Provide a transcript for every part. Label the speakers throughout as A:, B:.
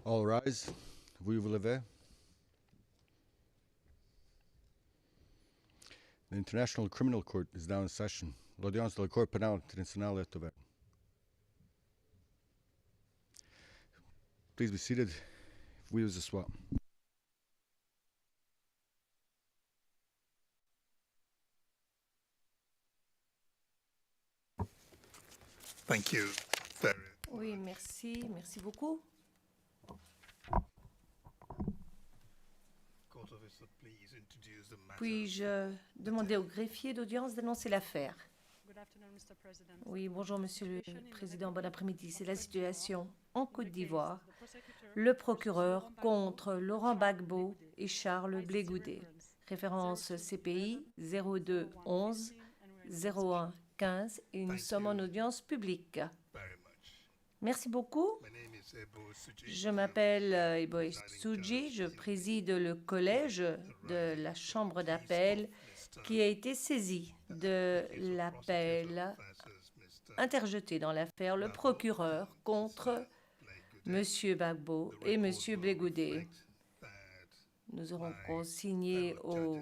A: All rise. Veuillez vous lever. The International Criminal Court is now in session. L'audience de la Cour pénale internationale est ouverte. Please be seated. Veuillez vous asseoir.
B: Thank you very
C: Oui, merci. Merci beaucoup.
B: Court officer, please introduce the matter.
C: Puis-je demander au greffier d'audience d'annoncer l'affaire?
D: Good afternoon, Mr. President.
C: Oui, bonjour, Monsieur le Président. Bon après-midi. C'est la situation en Côte
D: The
C: d'Ivoire.
D: case, the prosecutor
C: Le procureur
D: versus Laurent
C: contre
D: Gbagbo,
C: Laurent
D: Charles
C: Gbagbo
D: Blégoudet.
C: et Charles
D: ICC
C: Blégoudet.
D: reference
C: Référence CPI 0211 0115 et nous
B: Thank
C: sommes
B: you.
C: en audience publique.
B: Very much.
C: Merci beaucoup.
B: My name is Ebo Suji.
C: Je m'appelle Ebo Suji, je préside le collège de la Chambre d'appel qui a été saisi de l'appel interjeté dans l'affaire le procureur contre M. Gbagbo et M. Blégoudet. Nous aurons consigné au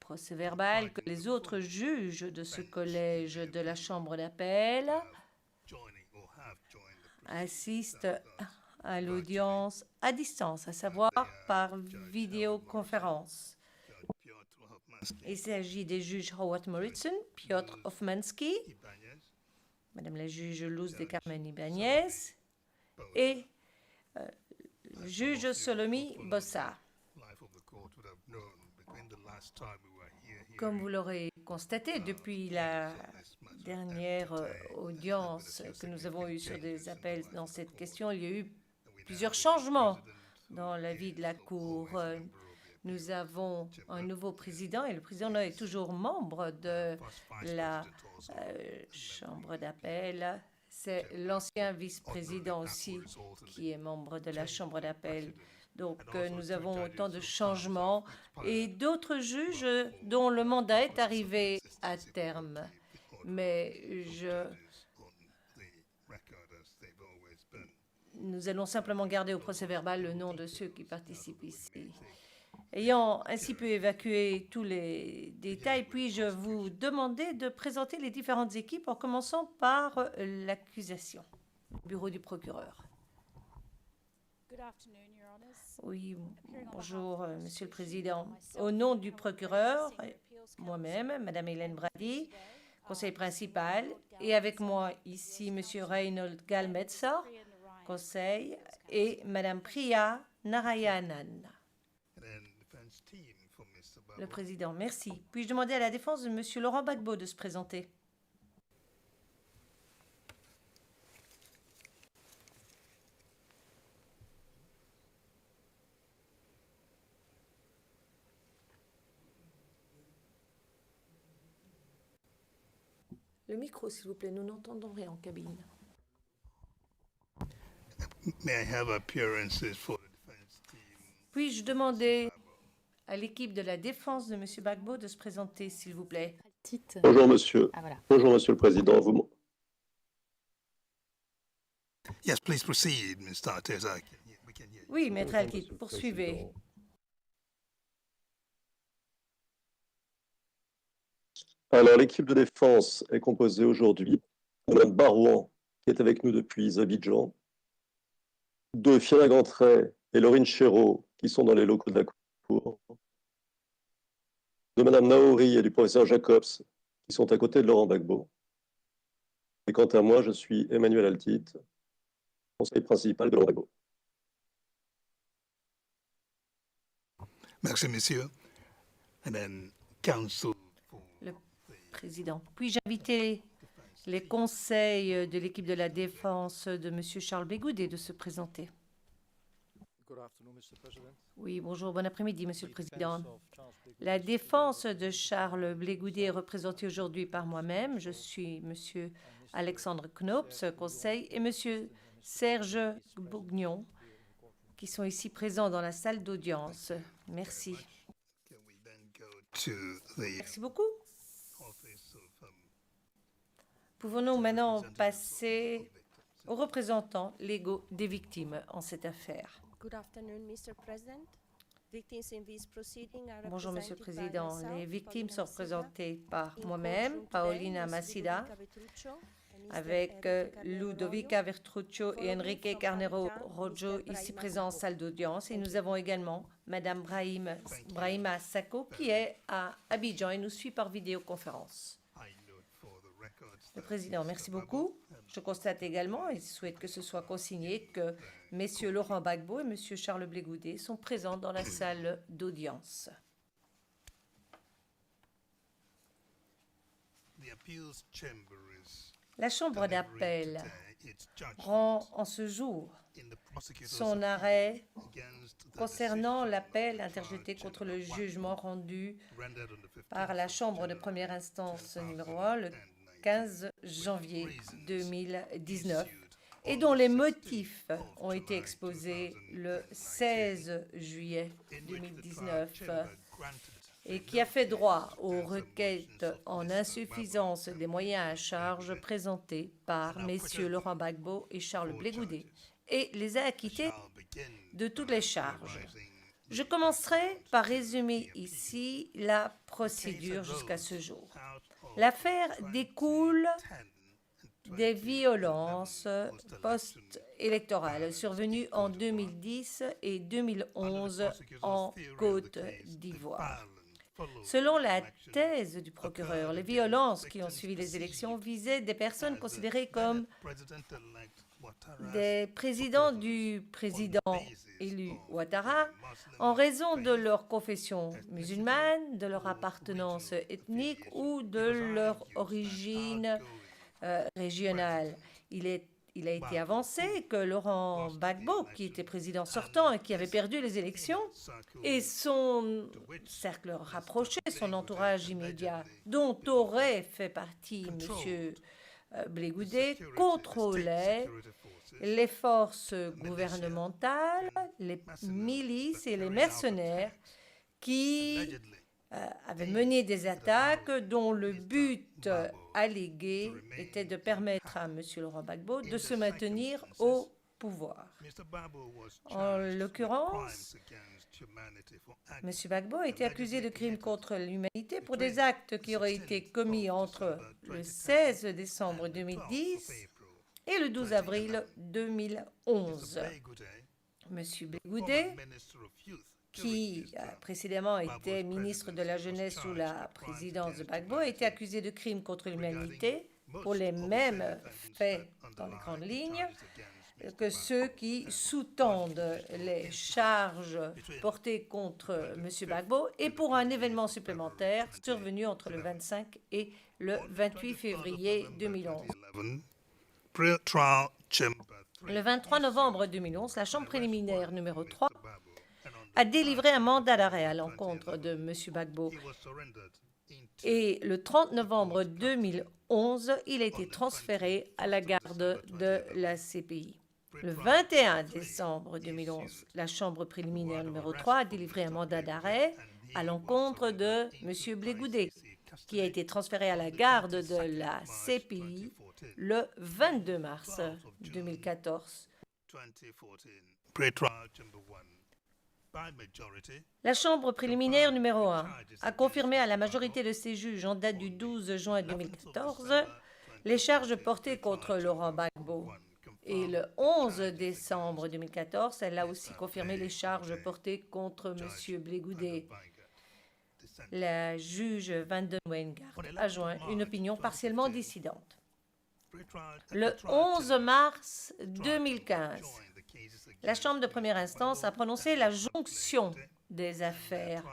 C: procès-verbal que les autres juges de ce collège de la Chambre d'appel assistent à l'audience à distance, à savoir par vidéoconférence. Il s'agit des juges Howard Moritzen, Piotr Hofmanski, Madame la juge Luz de Carmen Ibanez et le juge Solomi Bossa. Comme vous l'aurez constaté, depuis la dernière audience que nous avons eue sur des appels dans cette question, il y a eu plusieurs changements dans la vie de la Cour. Nous avons un nouveau président et le président est toujours membre de la Chambre d'appel. C'est l'ancien vice-président aussi qui est membre de la Chambre d'appel. Donc, nous avons autant de changements et d'autres juges dont le mandat est arrivé à terme. Mais nous allons simplement garder au procès-verbal le nom de ceux qui participent ici. Ayant ainsi pu évacuer tous les détails, puis-je vous demander de présenter les différentes équipes en commençant par l'accusation, le bureau du procureur.
D: Good afternoon, Your Honours.
C: Oui, bonjour, Monsieur le Président. Au nom du procureur, moi-même, Madame Hélène Brady, conseil principal, et avec moi ici, Monsieur Reynold Galmetzer, conseil, et Madame Priya Narayanan. Le Président, merci. Puis-je demander à la défense de Monsieur Laurent Gbagbo de se présenter? Le micro, s'il vous plaît, nous n'entendons rien en cabine.
B: May I have appearances for the defense team?
C: Puis-je demander à l'équipe de la défense de M. Gbagbo de se présenter, s'il vous plaît?
E: Bonjour monsieur.
D: Ah, voilà.
E: Bonjour monsieur le président.
B: Yes, please proceed, Mr. Arteza. We can hear you.
C: Oui, maître Alkit, poursuivez.
E: Alors l'équipe de défense est composée aujourd'hui de Mme Barouan, qui est avec nous depuis Abidjan, de Fiona Gantray et Laurine Chéreau, qui sont dans les locaux de la Cour, de Mme Naori et du professeur Jacobs, qui sont à côté de Laurent Gbagbo. Et quant à moi, je suis Emmanuel Altit, conseiller principal de Laurent Gbagbo.
B: Merci, monsieur. And then counsel for
C: Le Président, puis-je inviter les conseils de l'équipe de la défense de M. Charles Blégoudet de se présenter? Oui, bonjour, bon après-midi, Monsieur le Président. La défense de Charles Blégoudet est représentée aujourd'hui par moi-même. Je suis Monsieur Alexandre Knops, conseil, et Monsieur Serge Bougnon, qui sont ici présents dans la salle d'audience. Merci.
B: can we then go to the
C: Merci beaucoup.
B: office of
C: Pouvons-nous maintenant passer aux représentants légaux des victimes en cette affaire? Bonjour, Monsieur le Président. Les victimes sont représentées par moi-même, Paolina Massida, avec Ludovica Vertruccio et Enrique Carnero Rojo, ici présents en salle d'audience. Et nous avons également Madame Brahima Sako, qui est à Abidjan et nous suit par vidéoconférence. Le Président, merci beaucoup. Je constate également, et souhaite que ce soit consigné, que Messieurs Laurent Gbagbo et Monsieur Charles Blé Goudet sont présents dans la salle d'audience. La Chambre d'appel rend en ce jour son arrêt concernant l'appel interjeté contre le jugement rendu par la Chambre de première instance numéro 1 le 15 janvier 2019 et dont les motifs ont été exposés le 16 juillet 2019 et qui a fait droit aux requêtes en insuffisance des moyens à charge présentées par messieurs Laurent Gbagbo et Charles Blé Goudet et les a acquittés de toutes les charges. Je commencerai par résumer ici la procédure jusqu'à ce jour. L'affaire découle des violences post-électorales survenues en 2010 et 2011 en Côte d'Ivoire. Selon la thèse du procureur, les violences qui ont suivi les élections visaient des personnes considérées comme des présidents du président élu Ouattara en raison de leur confession musulmane, de leur appartenance ethnique ou de leur origine régionale. Il a été avancé que Laurent Gbagbo, qui était président sortant et qui avait perdu les élections, et son cercle rapproché, son entourage immédiat, dont aurait fait partie M. Blé Goudet, contrôlait les forces gouvernementales, les milices et les mercenaires qui avaient mené des attaques dont le but allégué était de permettre à M. Laurent Gbagbo de se maintenir au pouvoir. En l'occurrence, M. Gbagbo a été accusé de crimes contre l'humanité pour des actes qui auraient été commis entre le 16 décembre 2010 et le 12 avril 2011. M. Blé Goudet, qui précédemment était ministre de la Jeunesse sous la présidence de Gbagbo, a été accusé de crimes contre l'humanité pour les mêmes faits dans les grandes lignes que ceux qui sous-tendent les charges portées contre M. Gbagbo et pour un événement supplémentaire survenu entre le 25 et le 28 février 2011. Le 23 novembre 2011, la Chambre préliminaire numéro 3 a délivré un mandat d'arrêt à l'encontre de M. Gbagbo. Et le 30 novembre 2011, il a été transféré à la garde de la CPI. Le 21 décembre 2011, la Chambre préliminaire numéro 3 a délivré un mandat d'arrêt à l'encontre de M. Blé Goudet, qui a été transféré à la garde de la CPI le 22 mars 2014. La Chambre préliminaire numéro 1 a confirmé à la majorité de ses juges en date du 12 juin 2014 les charges portées contre Laurent Gbagbo. Et le 11 décembre 2014, elle a aussi confirmé les charges portées contre M. Blé Goudet. La juge Van den Weingart a joint une opinion partiellement dissidente. Le 11 mars 2015, la Chambre de première instance a prononcé la jonction des affaires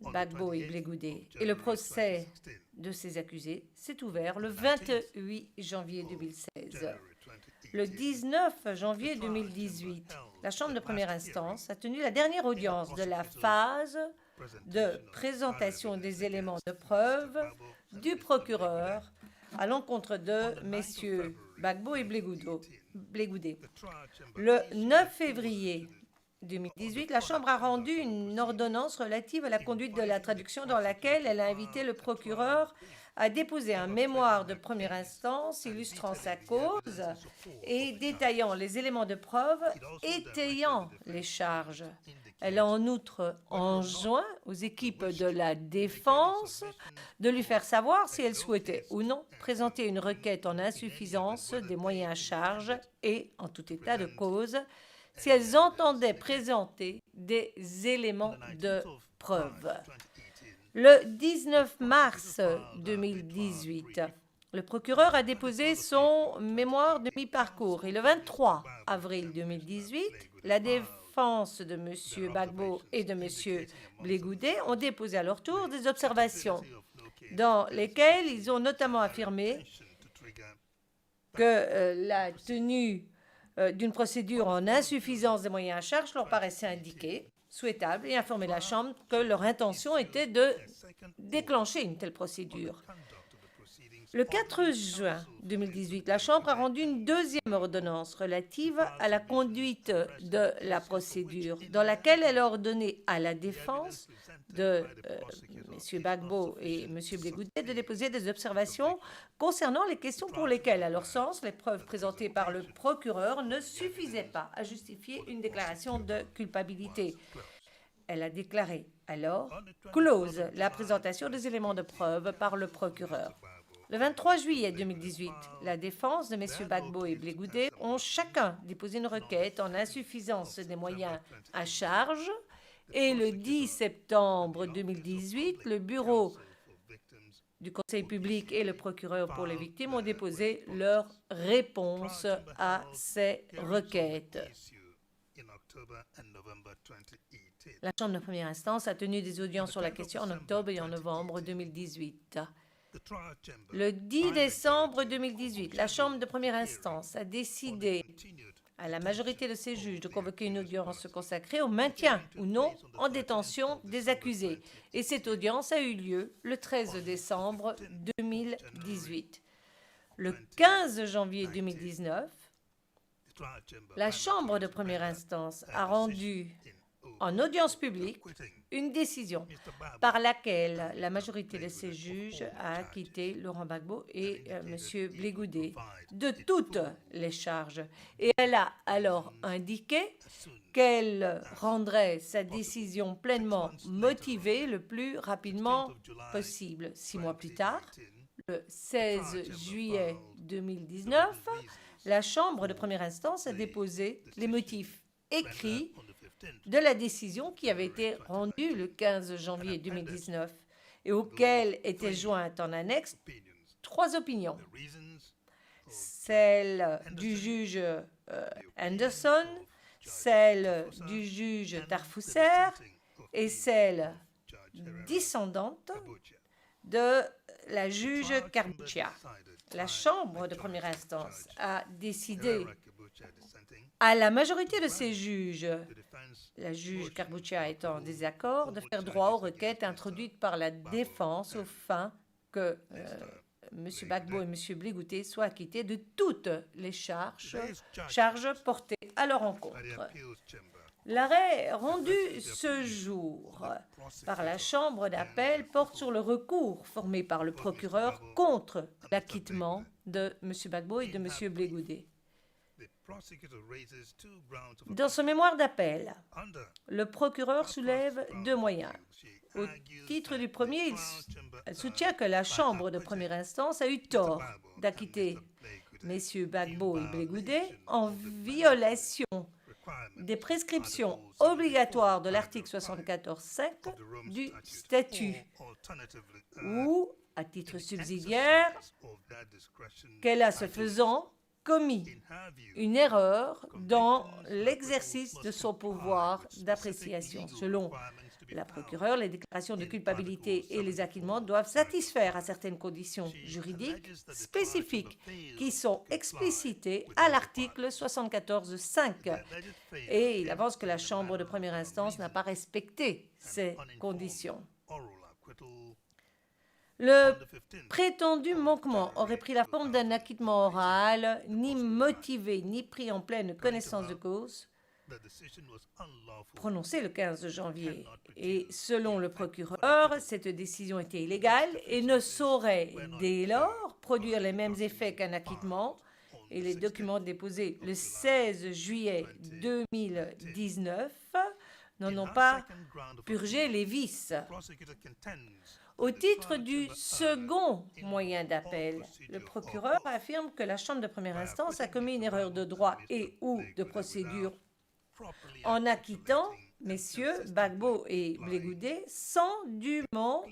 C: Gbagbo et Blé Goudet et le procès de ces accusés s'est ouvert le 28 janvier 2016. Le 19 janvier 2018, la Chambre de première instance a tenu la dernière audience de la phase de présentation des éléments de preuve du procureur à l'encontre de messieurs Gbagbo et Blé Goudet. Le 9 février 2018, la Chambre a rendu une ordonnance relative à la conduite de la traduction dans laquelle elle a invité le procureur à déposer un mémoire de première instance illustrant sa cause et détaillant les éléments de preuve étayant les charges. Elle a en outre enjoint aux équipes de la défense de lui faire savoir si elles souhaitaient ou non présenter une requête en insuffisance des moyens à charge et, en tout état de cause, si elles entendaient présenter des éléments de preuve. Le 19 mars 2018, le procureur a déposé son mémoire de mi-parcours et le 23 avril 2018, la défense de M. Gbagbo et de M. Blé-Goudé ont déposé à leur tour des observations dans lesquelles ils ont notamment affirmé que la tenue d'une procédure en insuffisance des moyens à charge leur paraissait indiquée, souhaitable, et informer la Chambre que leur intention était de déclencher une telle procédure. Le 4 juin 2018, la Chambre a rendu une deuxième ordonnance relative à la conduite de la procédure, dans laquelle elle a ordonné à la défense de M. Gbagbo et M. Blé-Goudé de déposer des observations concernant les questions pour lesquelles, à leur sens, les preuves présentées par le procureur ne suffisaient pas à justifier une déclaration de culpabilité. Elle a déclaré alors close la présentation des éléments de preuve par le procureur. Le 23 juillet 2018, la défense de M. Gbagbo et Blé-Goudé ont chacun déposé une requête en insuffisance des moyens à charge et le 10 septembre 2018, le bureau du Conseil public et le procureur pour les victimes ont déposé leur réponse à ces requêtes. La Chambre de première instance a tenu des audiences sur la question en octobre et en novembre 2018. Le 10 décembre 2018, la Chambre de première instance a décidé à la majorité de ses juges de convoquer une audience consacrée au maintien ou non en détention des accusés. Et cette audience a eu lieu le 13 décembre 2018. Le 15 janvier 2019, la Chambre de première instance a rendu en audience publique une décision par laquelle la majorité de ses juges a acquitté Laurent Gbagbo et M. Blé-Goudé de toutes les charges. Et elle a alors indiqué qu'elle rendrait sa décision pleinement motivée le plus rapidement possible. 6 mois plus tard, le 16 juillet 2019, la Chambre de première instance a déposé les motifs écrits de la décision qui avait été rendue le 15 janvier 2019 et auquel étaient jointes en annexe 3 opinions. Celle du juge Anderson, celle du juge Tarfousser et celle discendante de la juge Karbucha. La Chambre de première instance a décidé à la majorité de ces juges, la juge Karbucha étant en désaccord, de faire droit aux requêtes introduites par la défense aux fins que M. Gbagbo et M. Blé-Goudé soient acquittés de toutes les charges portées à leur encontre. L'arrêt rendu ce jour par la Chambre d'appel porte sur le recours formé par le procureur contre l'acquittement de M. Gbagbo et de M. Blé-Goudé. Dans son mémoire d'appel, le procureur soulève 2 moyens. Au titre du premier, il soutient que la Chambre de première instance a eu tort d'acquitter M. Gbagbo et Blé-Goudé en violation des prescriptions obligatoires de l'article 74.5 du statut, ou, à titre subsidiaire, qu'elle a, ce faisant, commis une erreur dans l'exercice de son pouvoir d'appréciation. Selon la procureure, les déclarations de culpabilité et les acquittements doivent satisfaire à certaines conditions juridiques spécifiques qui sont explicitées à l'article 74.5. Et il avance que la Chambre de première instance n'a pas respecté ces conditions. Le prétendu manquement aurait pris la forme d'un acquittement oral, ni motivé, ni pris en pleine connaissance de cause, prononcée le 15 janvier. Et selon le procureur, cette décision était illégale et ne saurait dès lors produire les mêmes effets qu'un acquittement. Et les documents déposés le 16 juillet 2019 n'en ont pas purgé les vices. Au titre du second moyen d'appel, le procureur affirme que la Chambre de première instance a commis une erreur de droit et ou de procédure en acquittant messieurs Gbagbo et Blegude sans dûment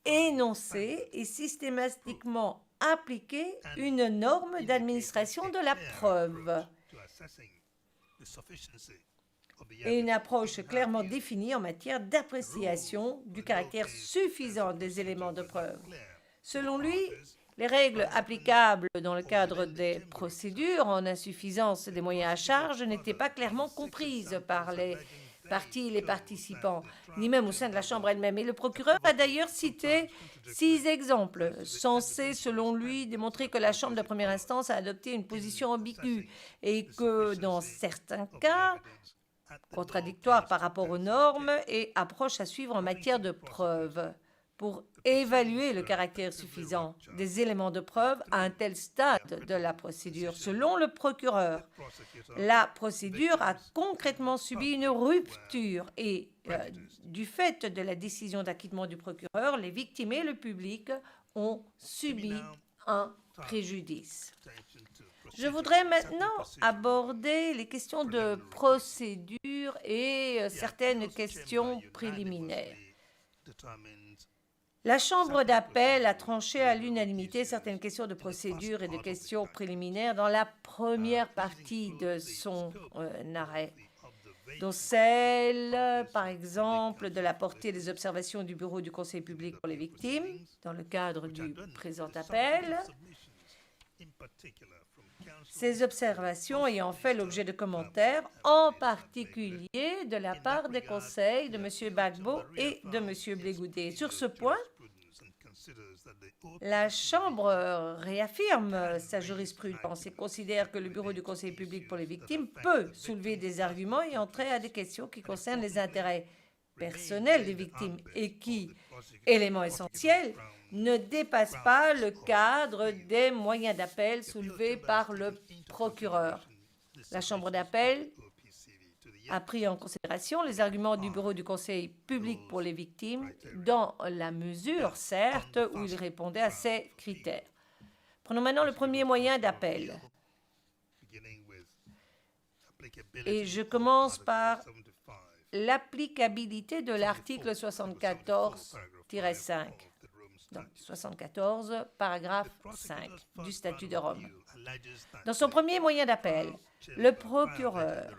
C: énoncer et systématiquement appliquer une norme d'administration de la preuve et une approche clairement définie en matière d'appréciation du caractère suffisant des éléments de preuve. Selon lui, les règles applicables dans le cadre des procédures en insuffisance des moyens à charge n'étaient pas clairement comprises par les parties et les participants, ni même au sein de la Chambre elle-même. Et le procureur a d'ailleurs cité 6 exemples, censés, selon lui, démontrer que la Chambre de première instance a adopté une position ambiguë et que, dans certains cas, contradictoire par rapport aux normes et approches à suivre en matière de preuve pour évaluer le caractère suffisant des éléments de preuve à un tel stade de la procédure. Selon le procureur, la procédure a concrètement subi une rupture et, du fait de la décision d'acquittement du procureur, les victimes et le public ont subi un préjudice. Je voudrais maintenant aborder les questions de procédure et certaines questions préliminaires. La Chambre d'appel a tranché à l'unanimité certaines questions de procédure et de questions préliminaires dans la première partie de son arrêt, dont celle, par exemple, de la portée des observations du Bureau du Conseil public pour les victimes dans le cadre du présent appel. Ces observations ayant fait l'objet de commentaires, en particulier de la part des conseils de M. Gbagbo et de M. Blegude. Sur ce point, la Chambre réaffirme sa jurisprudence et considère que le Bureau du Conseil public pour les victimes peut soulever des arguments ayant trait à des questions qui concernent les intérêts personnels des victimes et qui, élément essentiel, ne dépasse pas le cadre des moyens d'appel soulevés par le procureur. La Chambre d'appel a pris en considération les arguments du Bureau du Conseil public pour les victimes dans la mesure, certes, où il répondait à ces critères. Prenons maintenant le premier moyen d'appel. Et je commence par l'applicabilité de l'article 74-5. Donc, 74, paragraphe 5 du statut de Rome. Dans son premier moyen d'appel, le procureur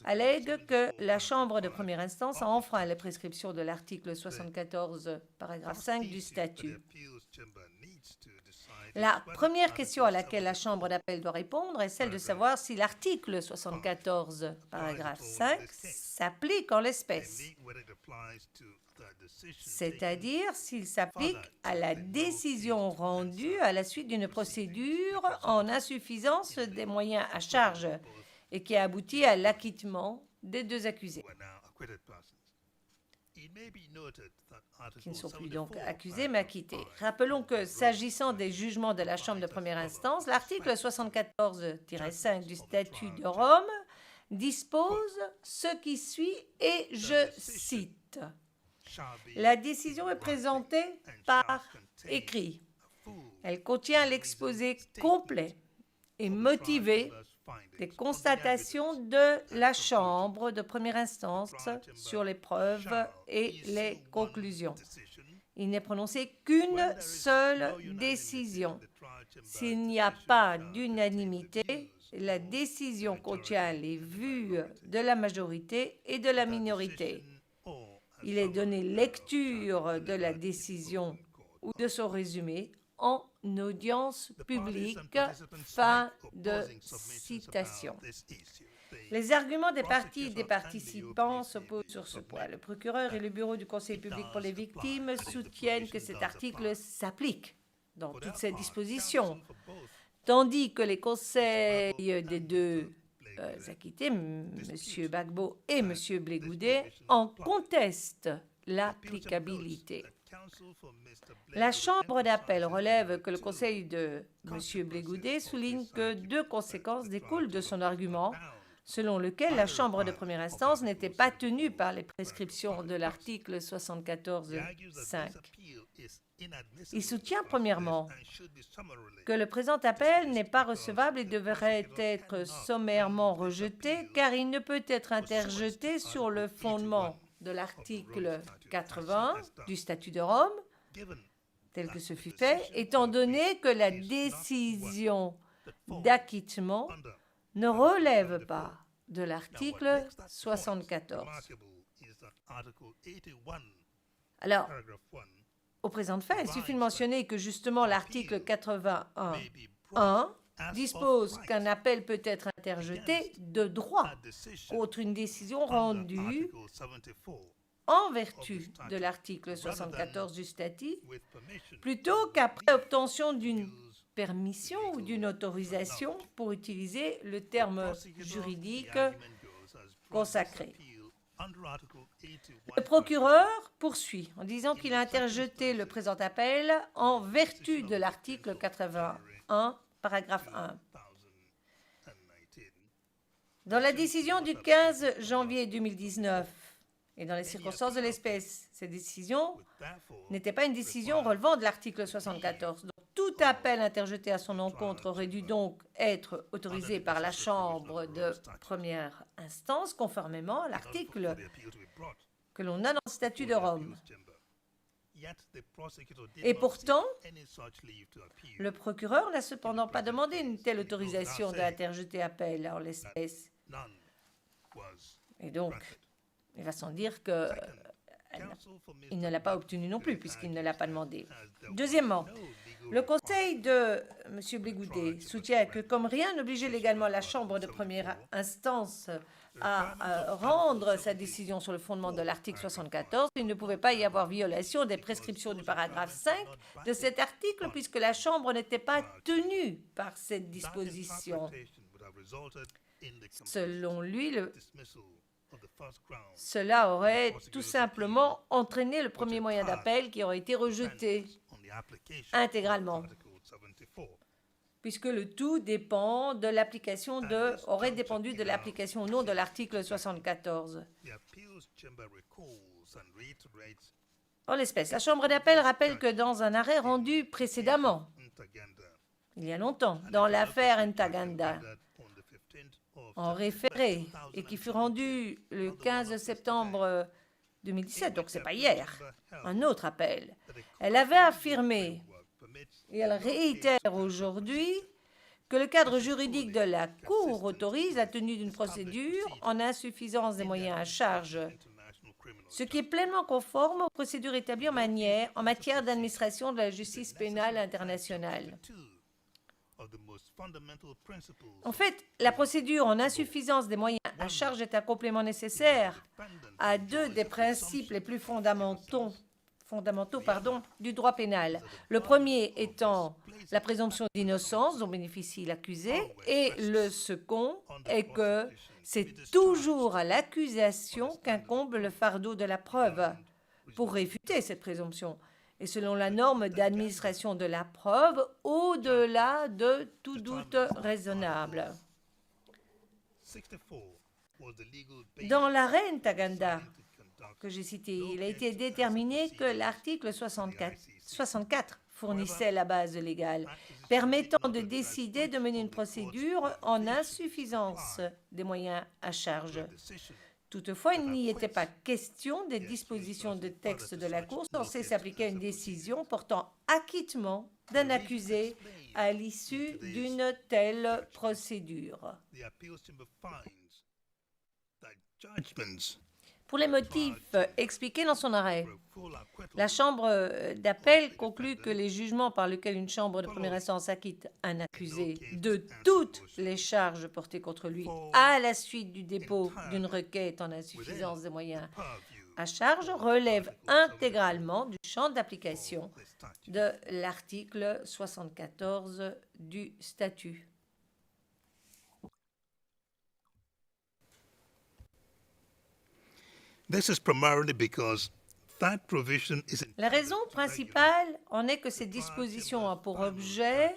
C: allègue que la Chambre de première instance a enfreint les prescriptions de l'article 74, paragraphe 5 du statut. La première question à laquelle la Chambre d'appel doit répondre est celle de savoir si l'article 74, paragraphe 5 s'applique en l'espèce, c'est-à-dire s'il s'applique à la décision rendue à la suite d'une procédure en insuffisance des moyens à charge et qui a abouti à l'acquittement des 2 accusés, qui ne sont plus donc accusés mais acquittés. Rappelons que, s'agissant des jugements de la Chambre de première instance, l'article 74-5 du statut de Rome dispose ce qui suit et je cite: la décision est présentée par écrit. Elle contient l'exposé complet et motivé des constatations de la Chambre de première instance sur les preuves et les conclusions. Il n'est prononcé qu'une seule décision. S'il n'y a pas d'unanimité, la décision contient les vues de la majorité et de la minorité. Il est donné lecture de la décision ou de son résumé en audience publique. Fin de citation. Les arguments des parties et des participants s'opposent sur ce point. Le procureur et le Bureau du Conseil public pour les victimes soutiennent que cet article s'applique dans toutes ses dispositions, tandis que les conseils des 2 acquittés, M. Gbagbo et M. Blé-Goudé, en contestent l'applicabilité. La Chambre d'appel relève que le conseil de M. Blé-Goudé souligne que deux conséquences découlent de son argument, selon lequel la Chambre de première instance n'était pas tenue par les prescriptions de l'article 74.5. Il soutient premièrement que le présent appel n'est pas recevable et devrait être sommairement rejeté car il ne peut être interjeté sur le fondement de l'article 80 du statut de Rome, tel que ce fut fait, étant donné que la décision d'acquittement ne relève pas de l'article 74. Alors, au présent fait, il suffit de mentionner que justement l'article 81.1 dispose qu'un appel peut être interjeté de droit contre une décision rendue en vertu de l'article 74 du statut, plutôt qu'après obtention d'une permission ou d'une autorisation, pour utiliser le terme juridique consacré. Le procureur poursuit en disant qu'il a interjeté le présent appel en vertu de l'article 81, paragraphe 1. Dans la décision du 15 janvier 2019, et dans les circonstances de l'espèce, cette décision n'était pas une décision relevant de l'article 74. Donc, tout appel interjeté à son encontre aurait dû donc être autorisé par la Chambre de première instance, conformément à l'article que l'on a dans le statut de Rome. Et pourtant, le procureur n'a cependant pas demandé une telle autorisation d'interjeter appel en l'espèce. Et donc, il va sans dire qu'il ne l'a pas obtenu non plus, puisqu'il ne l'a pas demandé. Deuxièmement, le conseil de M. Blé-Goudé soutient que comme rien n'obligeait légalement la Chambre de première instance à rendre sa décision sur le fondement de l'article 74, il ne pouvait pas y avoir violation des prescriptions du paragraphe 5 de cet article, puisque la Chambre n'était pas tenue par cette disposition. Selon lui, cela aurait tout simplement entraîné le premier moyen d'appel qui aurait été rejeté intégralement, puisque le tout dépend de l'application aurait dépendu de l'application ou non de l'article 74. En l'espèce, la Chambre d'appel rappelle que dans un arrêt rendu précédemment, il y a longtemps, dans l'affaire Ntaganda, en référé, et qui fut rendu le 15 septembre 2017, donc ce n'est pas hier, un autre appel. Elle avait affirmé, et elle réitère aujourd'hui, que le cadre juridique de la Cour autorise la tenue d'une procédure en insuffisance des moyens à charge, ce qui est pleinement conforme aux procédures établies en matière d'administration de la justice pénale internationale. En fait, la procédure en insuffisance des moyens à charge est un complément nécessaire à deux des principes les plus fondamentaux du droit pénal. Le premier étant la présomption d'innocence dont bénéficie l'accusé, et le second est que c'est toujours à l'accusation qu'incombe le fardeau de la preuve pour réfuter cette présomption. Et selon la norme d'administration de la preuve, au-delà de tout doute raisonnable. Dans l'arrêt Ntaganda que j'ai cité, il a été déterminé que l'article 64 fournissait la base légale permettant de décider de mener une procédure en insuffisance des moyens à charge. Toutefois, il n'y était pas question des dispositions de texte de la Cour censées s'appliquer à une décision portant acquittement d'un accusé à l'issue d'une telle procédure. Pour les motifs expliqués dans son arrêt, la Chambre d'appel conclut que les jugements par lesquels une chambre de première instance acquitte un accusé de toutes les charges portées contre lui à la suite du dépôt d'une requête en insuffisance des moyens à charge relève intégralement du champ d'application de l'article 74 du statut.
B: This is primarily because that provision is
C: La raison principale en est que cette disposition a pour objet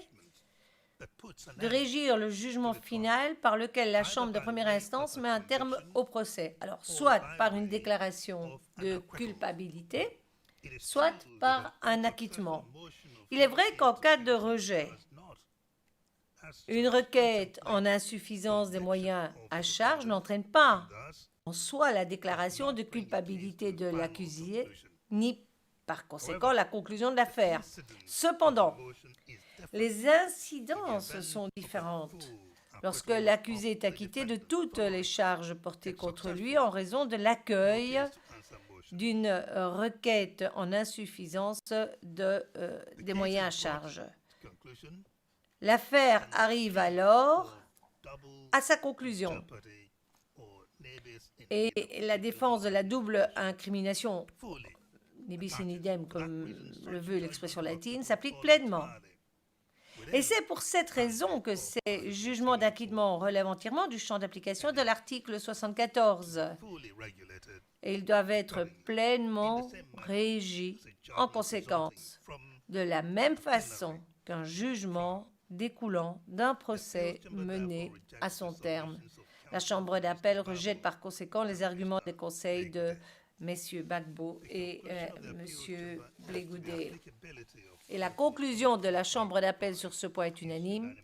C: de régir le jugement final par lequel la Chambre de première instance met un terme au procès. Alors, soit par une déclaration de culpabilité, soit par un acquittement. Il est vrai qu'en cas de rejet, une requête en insuffisance des moyens à charge n'entraîne pas en soi la déclaration de culpabilité de l'accusé, ni par conséquent la conclusion de l'affaire. Cependant, les incidences sont différentes lorsque l'accusé est acquitté de toutes les charges portées contre lui en raison de l'accueil d'une requête en insuffisance des moyens à charge. L'affaire arrive alors à sa conclusion et la défense de la double incrimination, nebis in idem comme le veut l'expression latine, s'applique pleinement. Et c'est pour cette raison que ces jugements d'acquittement relèvent entièrement du champ d'application de l'article 74. Et ils doivent être pleinement régis en conséquence, de la même façon qu'un jugement découlant d'un procès mené à son terme. La Chambre d'appel rejette par conséquent les arguments des conseils de messieurs Gbagbo et monsieur Blegoudé. Et la conclusion de la Chambre d'appel sur ce point est unanime.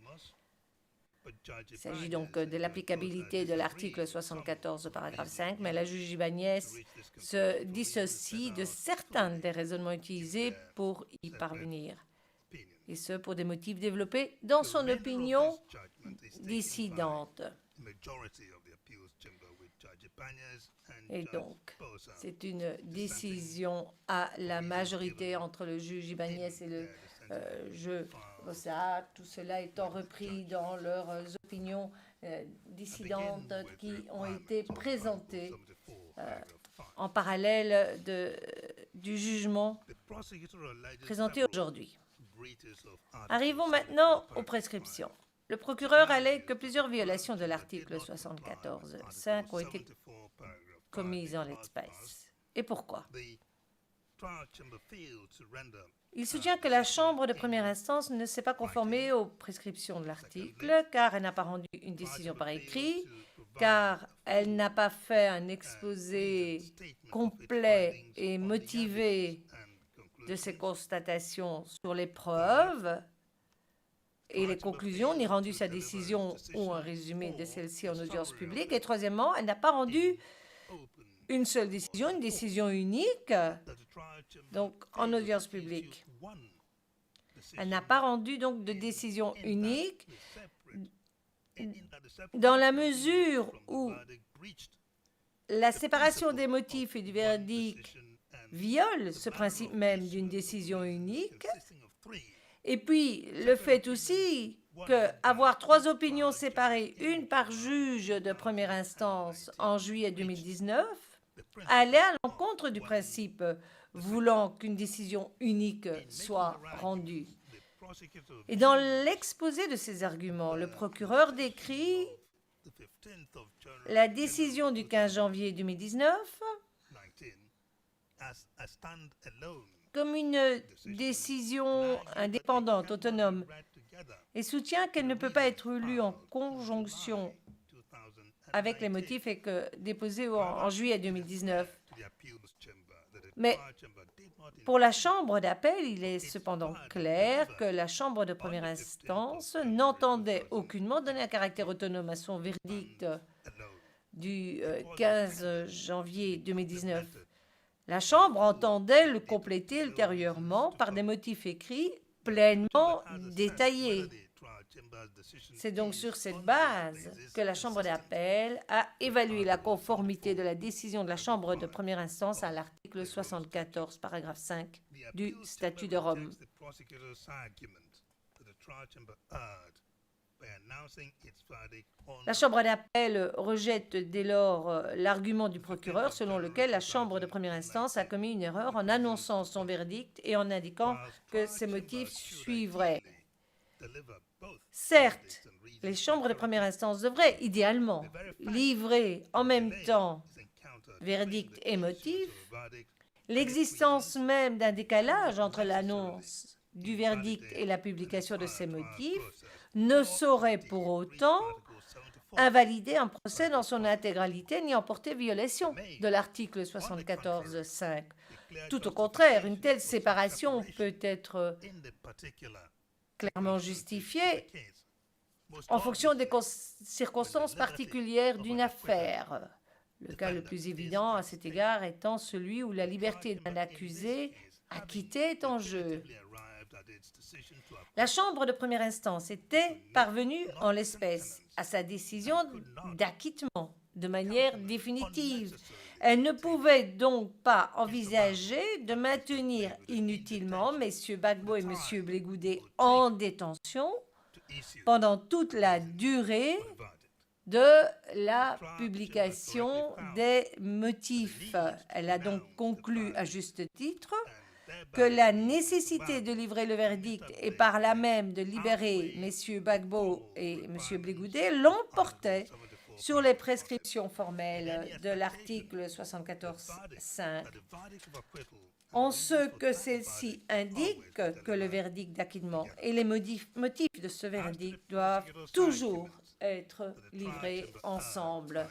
C: Il s'agit donc de l'applicabilité de l'article 74, paragraphe 5, mais la juge Ibanez se dissocie de certains des raisonnements utilisés pour y parvenir, et ce pour des motifs développés dans son opinion dissidente. Et donc, c'est une décision à la majorité entre le juge Ibanez et le juge Bossa, tout cela étant repris dans leurs opinions dissidentes qui ont été présentées en parallèle du jugement présenté aujourd'hui. Arrivons maintenant aux prescriptions. Le procureur allègue que plusieurs violations de l'article 74.5 ont été commises en l'espèce. Et pourquoi? Il soutient que la Chambre de première instance ne s'est pas conformée aux prescriptions de l'article, car elle n'a pas rendu une décision par écrit, car elle n'a pas fait un exposé complet et motivé de ses constatations sur les preuves et les conclusions, ni rendu sa décision ou un résumé de celle-ci en audience publique. Et troisièmement, elle n'a pas rendu une seule décision, une décision unique, donc en audience publique. Elle n'a pas rendu donc de décision unique dans la mesure où la séparation des motifs et du verdict viole ce principe même d'une décision unique. Et puis, le fait aussi qu'avoir trois opinions séparées, une par juge de première instance en juillet 2019, allait à l'encontre du principe voulant qu'une décision unique soit rendue. Et dans l'exposé de ces arguments, le procureur décrit la décision du 15 janvier 2019 comme une décision indépendante, autonome, et soutient qu'elle ne peut pas être lue en conjonction avec les motifs déposés en juillet 2019. Mais pour la Chambre d'appel, il est cependant clair que la Chambre de première instance n'entendait aucunement donner un caractère autonome à son verdict du 15 janvier 2019. La Chambre entendait le compléter ultérieurement par des motifs écrits pleinement détaillés. C'est donc sur cette base que la Chambre d'appel a évalué la conformité de la décision de la Chambre de première instance à l'article 74, paragraphe 5 du Statut de Rome. La Chambre d'appel rejette dès lors l'argument du procureur selon lequel la Chambre de première instance a commis une erreur en annonçant son verdict et en indiquant que ses motifs suivraient. Certes, les chambres de première instance devraient idéalement livrer en même temps verdict et motif, l'existence même d'un décalage entre l'annonce du verdict et la publication de ces motifs ne saurait pour autant invalider un procès dans son intégralité ni en porter violation de l'article 74.5. Tout au contraire, une telle séparation peut être clairement justifiée en fonction des circonstances particulières d'une affaire. Le cas le plus évident à cet égard étant celui où la liberté d'un accusé acquitté est en jeu. La Chambre de première instance était parvenue en l'espèce à sa décision d'acquittement de manière définitive. Elle ne pouvait donc pas envisager de maintenir inutilement M. Gbagbo et M. Blegoudé en détention pendant toute la durée de la publication des motifs. Elle a donc conclu à juste titre que la nécessité de livrer le verdict et par là même de libérer M. Gbagbo et M. Blegoudé l'emportait sur les prescriptions formelles de l'article 74.5, en ce que celle-ci indique que le verdict d'acquittement et les motifs de ce verdict doivent toujours être livrés ensemble.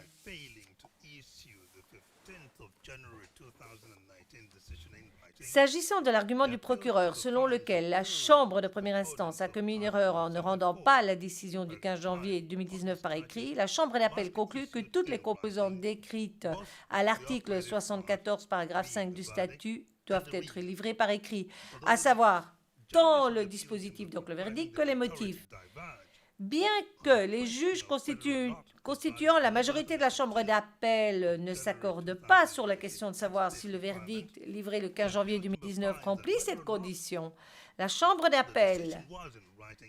C: S'agissant de l'argument du procureur, selon lequel la Chambre de première instance a commis une erreur en ne rendant pas la décision du 15 janvier 2019 par écrit, la Chambre d'appel conclut que toutes les composantes décrites à l'article 74, paragraphe 5 du statut doivent être livrées par écrit, à savoir tant le dispositif, donc le verdict, que les motifs. Bien que les juges constituant la majorité de la Chambre d'appel ne s'accordent pas sur la question de savoir si le verdict livré le 15 janvier 2019 remplit cette condition, la Chambre d'appel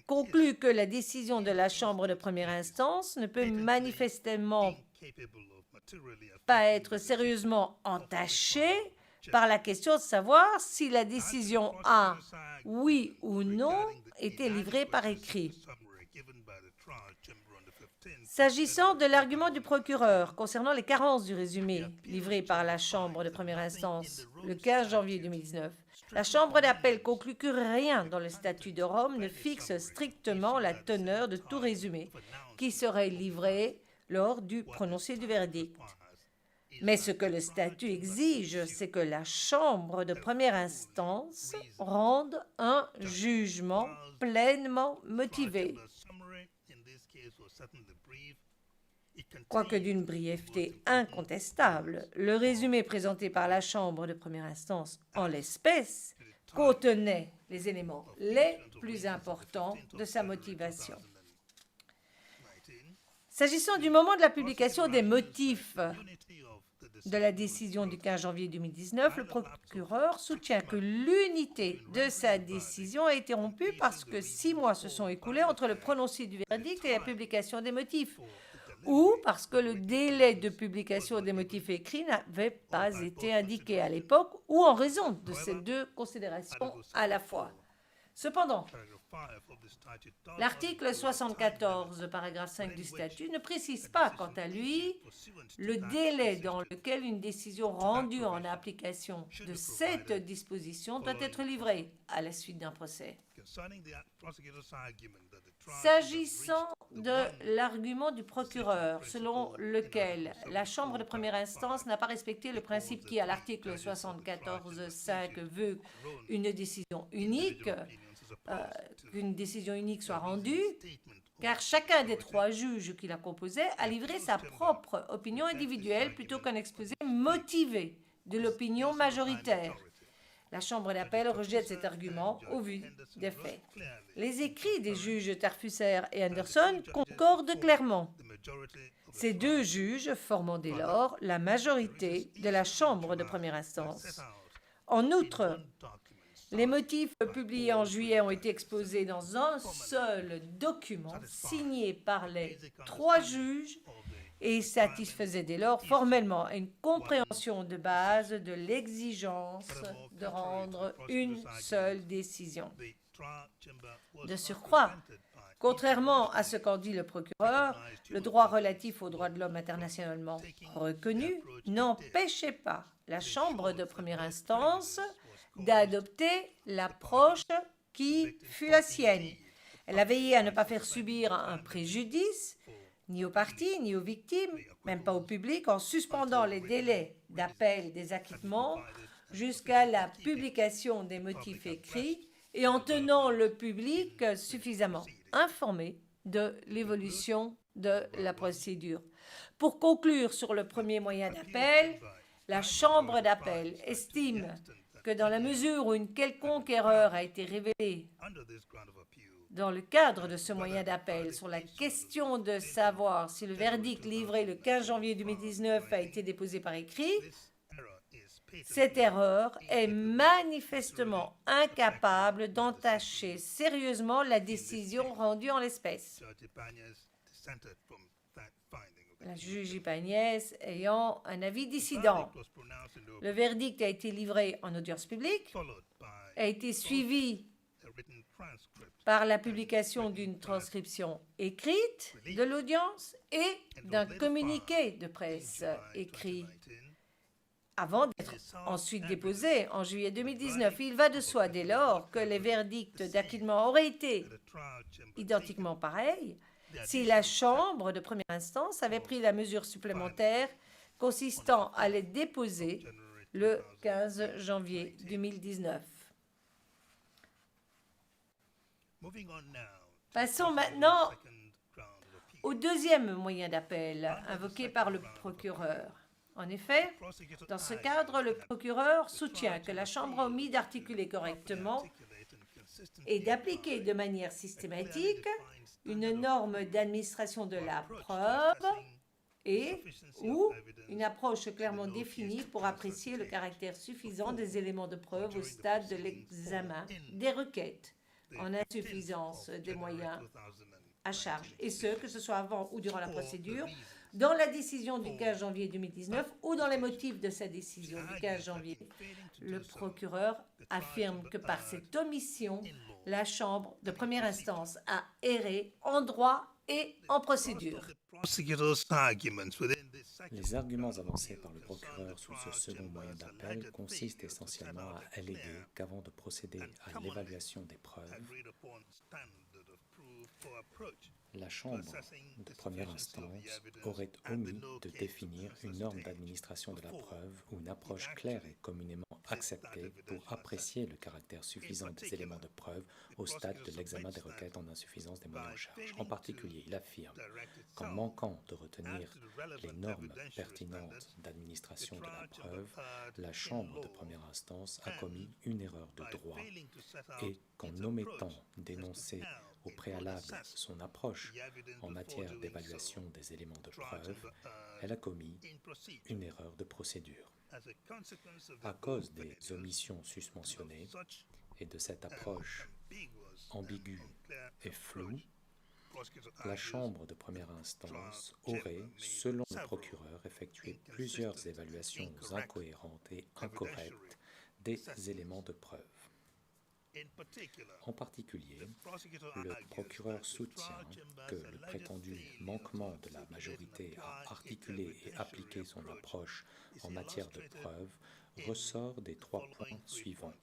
C: conclut que la décision de la Chambre de première instance ne peut manifestement pas être sérieusement entachée par la question de savoir si la décision a, oui ou non, été livrée par écrit. S'agissant de l'argument du procureur concernant les carences du résumé livré par la Chambre de première instance le 15 janvier 2019, la Chambre d'appel conclut que rien dans le statut de Rome ne fixe strictement la teneur de tout résumé qui serait livré lors du prononcé du verdict. Mais ce que le statut exige, c'est que la Chambre de première instance rende un jugement pleinement motivé. Quoique d'une brièveté incontestable, le résumé présenté par la Chambre de première instance, en l'espèce, contenait les éléments les plus importants de sa motivation. S'agissant du moment de la publication des motifs de la décision du 15 janvier 2019, le procureur soutient que l'unité de sa décision a été rompue parce que 6 mois se sont écoulés entre le prononcé du verdict et la publication des motifs, ou parce que le délai de publication des motifs écrits n'avait pas été indiqué à l'époque, ou en raison de ces deux considérations à la fois. Cependant, l'article 74, paragraphe 5 du statut ne précise pas, quant à lui, le délai dans lequel une décision rendue en application de cette disposition doit être livrée à la suite d'un procès. S'agissant de l'argument du procureur, selon lequel la Chambre de première instance n'a pas respecté le principe qui, à l'article 74.5, veut une décision unique, qu'une décision unique soit rendue, car chacun des 3 juges qui la composaient a livré sa propre opinion individuelle plutôt qu'un exposé motivé de l'opinion majoritaire. La Chambre d'appel rejette cet argument au vu des faits. Les écrits des juges Tarfusser et Anderson concordent clairement. Ces 2 juges formant dès lors la majorité de la Chambre de première instance. En outre, les motifs publiés en juillet ont été exposés dans un seul document signé par les 3 juges et satisfaisaient dès lors formellement à une compréhension de base de l'exigence de rendre une seule décision. De surcroît, Contrairement à ce qu'en dit le procureur, le droit relatif aux droits de l'homme internationalement reconnu n'empêchait pas la Chambre de première instance d'adopter l'approche qui fut la sienne. Elle a veillé à ne pas faire subir un préjudice ni aux parties, ni aux victimes, même pas au public, en suspendant les délais d'appel des acquittements jusqu'à la publication des motifs écrits et en tenant le public suffisamment informé de l'évolution de la procédure. Pour conclure sur le premier moyen d'appel, la Chambre d'appel estime que dans la mesure où une quelconque erreur a été révélée dans le cadre de ce moyen d'appel sur la question de savoir si le verdict livré le 15 janvier 2019 a été déposé par écrit, cette erreur est manifestement incapable d'entacher sérieusement la décision rendue en l'espèce. La juge Ibanez ayant un avis dissident. Le verdict a été livré en audience publique, a été suivi par la publication d'une transcription écrite de l'audience et d'un communiqué de presse écrit avant d'être ensuite déposé en juillet 2019. Il va de soi dès lors que les verdicts d'acquittement auraient été identiquement pareils si la Chambre de première instance avait pris la mesure supplémentaire consistant à les déposer le 15 janvier 2019. Passons maintenant au deuxième moyen d'appel invoqué par le procureur. En effet, dans ce cadre, le procureur soutient que la Chambre a omis d'articuler correctement et d'appliquer de manière systématique une norme d'administration de la preuve et ou une approche clairement définie pour apprécier le caractère suffisant des éléments de preuve au stade de l'examen des requêtes en insuffisance des moyens à charge, et ce, que ce soit avant ou durant la procédure, dans la décision du 15 janvier 2019 ou dans les motifs de sa décision du 15 janvier. Le procureur affirme que par cette omission, la Chambre de première instance a erré en droit et en procédure.
F: Les arguments avancés par le procureur sous ce second moyen d'appel consistent essentiellement à alléguer qu'avant de procéder à l'évaluation des preuves, la Chambre de première instance aurait omis de définir une norme d'administration de la preuve ou une approche claire et communément acceptée pour apprécier le caractère suffisant des éléments de preuve au stade de l'examen des requêtes en insuffisance des moyens en charge. En particulier, il affirme qu'en manquant de retenir les normes pertinentes d'administration de la preuve, la Chambre de première instance a commis une erreur de droit et qu'en omettant d'énoncer au préalable son approche en matière d'évaluation des éléments de preuve, elle a commis une erreur de procédure. À cause des omissions susmentionnées et de cette approche ambiguë et floue, la Chambre de première instance aurait, selon le procureur, effectué plusieurs évaluations incohérentes et incorrectes des éléments de preuve. En particulier, le procureur soutient que le prétendu manquement de la majorité à articuler et appliquer son approche en matière de preuve ressort des trois points suivants.